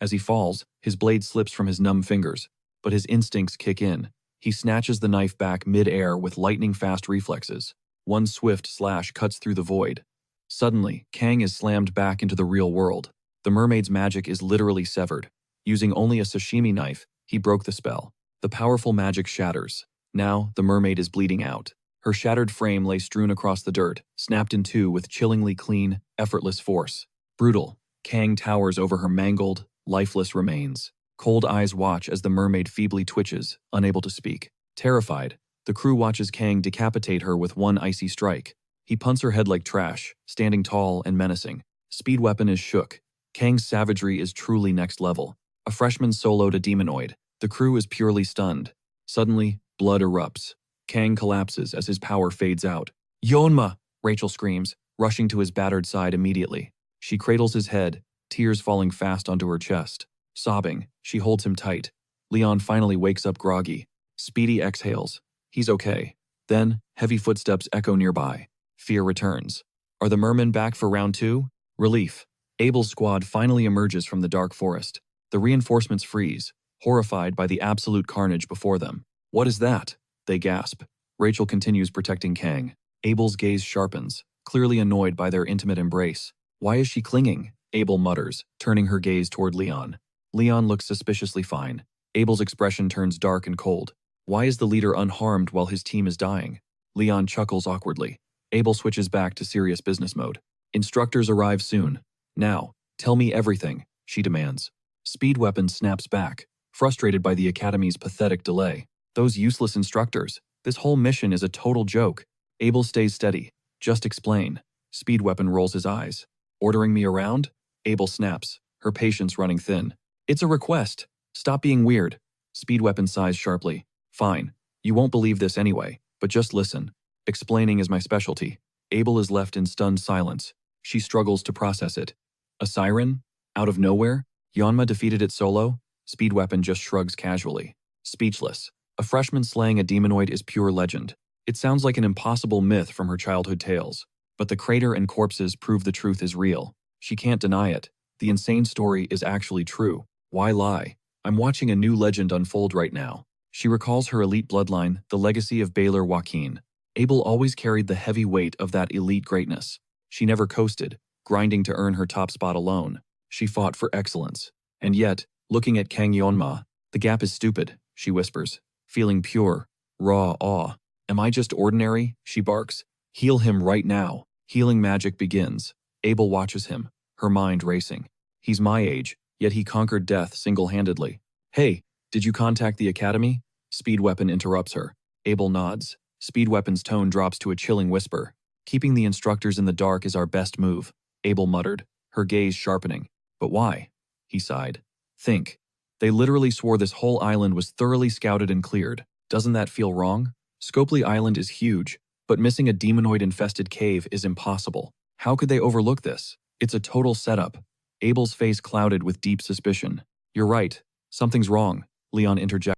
As he falls, his blade slips from his numb fingers, but his instincts kick in. He snatches the knife back mid-air with lightning-fast reflexes. One swift slash cuts through the void. Suddenly, Kang is slammed back into the real world. The mermaid's magic is literally severed. Using only a sashimi knife, he broke the spell. The powerful magic shatters. Now, the mermaid is bleeding out. Her shattered frame lay strewn across the dirt, snapped in two with chillingly clean, effortless force. Brutal, Kang towers over her mangled, lifeless remains. Cold eyes watch as the mermaid feebly twitches, unable to speak. Terrified, the crew watches Kang decapitate her with one icy strike. He punts her head like trash, standing tall and menacing. Speedweapon is shook. Kang's savagery is truly next level. A freshman soloed a demonoid. The crew is purely stunned. Suddenly, blood erupts. Kang collapses as his power fades out. "Yonma!" Rachel screams, rushing to his battered side immediately. She cradles his head, tears falling fast onto her chest. Sobbing, she holds him tight. Leon finally wakes up groggy. Speedy exhales. He's okay. Then, heavy footsteps echo nearby. Fear returns. Are the mermen back for round 2? Relief. Abel's squad finally emerges from the dark forest. The reinforcements freeze, horrified by the absolute carnage before them. "What is that?" They gasp. Rachel continues protecting Kang. Abel's gaze sharpens, clearly annoyed by their intimate embrace. "Why is she clinging?" Abel mutters, turning her gaze toward Leon. Leon looks suspiciously fine. Abel's expression turns dark and cold. Why is the leader unharmed while his team is dying? Leon chuckles awkwardly. Abel switches back to serious business mode. "Instructors arrive soon. Now, tell me everything," she demands. Speedweapon snaps back, frustrated by the Academy's pathetic delay. "Those useless instructors. This whole mission is a total joke." Abel stays steady. "Just explain." Speed Weapon rolls his eyes. Ordering me around? Abel snaps, her patience running thin. It's a request. Stop being weird. Speed Weapon sighs sharply. Fine. You won't believe this anyway, but just listen. Explaining is my specialty. Abel is left in stunned silence. She struggles to process it. A siren? Out of nowhere? Yeonma defeated it solo? Speed Weapon just shrugs casually. Speechless. A freshman slaying a demonoid is pure legend. It sounds like an impossible myth from her childhood tales. But the crater and corpses prove the truth is real. She can't deny it. The insane story is actually true. Why lie? I'm watching a new legend unfold right now. She recalls her elite bloodline, the legacy of Baylor Joaquin. Abel always carried the heavy weight of that elite greatness. She never coasted, grinding to earn her top spot alone. She fought for excellence. And yet, looking at Kang Yeonma, the gap is stupid, she whispers, feeling pure, raw awe. Am I just ordinary? She barks. Heal him right now. Healing magic begins. Abel watches him, her mind racing. He's my age, yet he conquered death single-handedly. Hey, did you contact the academy? Speed Weapon interrupts her. Abel nods. Speed Weapon's tone drops to a chilling whisper. Keeping the instructors in the dark is our best move, Abel muttered, her gaze sharpening. But why? He sighed. Think. They literally swore this whole island was thoroughly scouted and cleared. Doesn't that feel wrong? Scopely Island is huge, but missing a demonoid-infested cave is impossible. How could they overlook this? It's a total setup. Abel's face clouded with deep suspicion. You're right. Something's wrong, Leon interjected.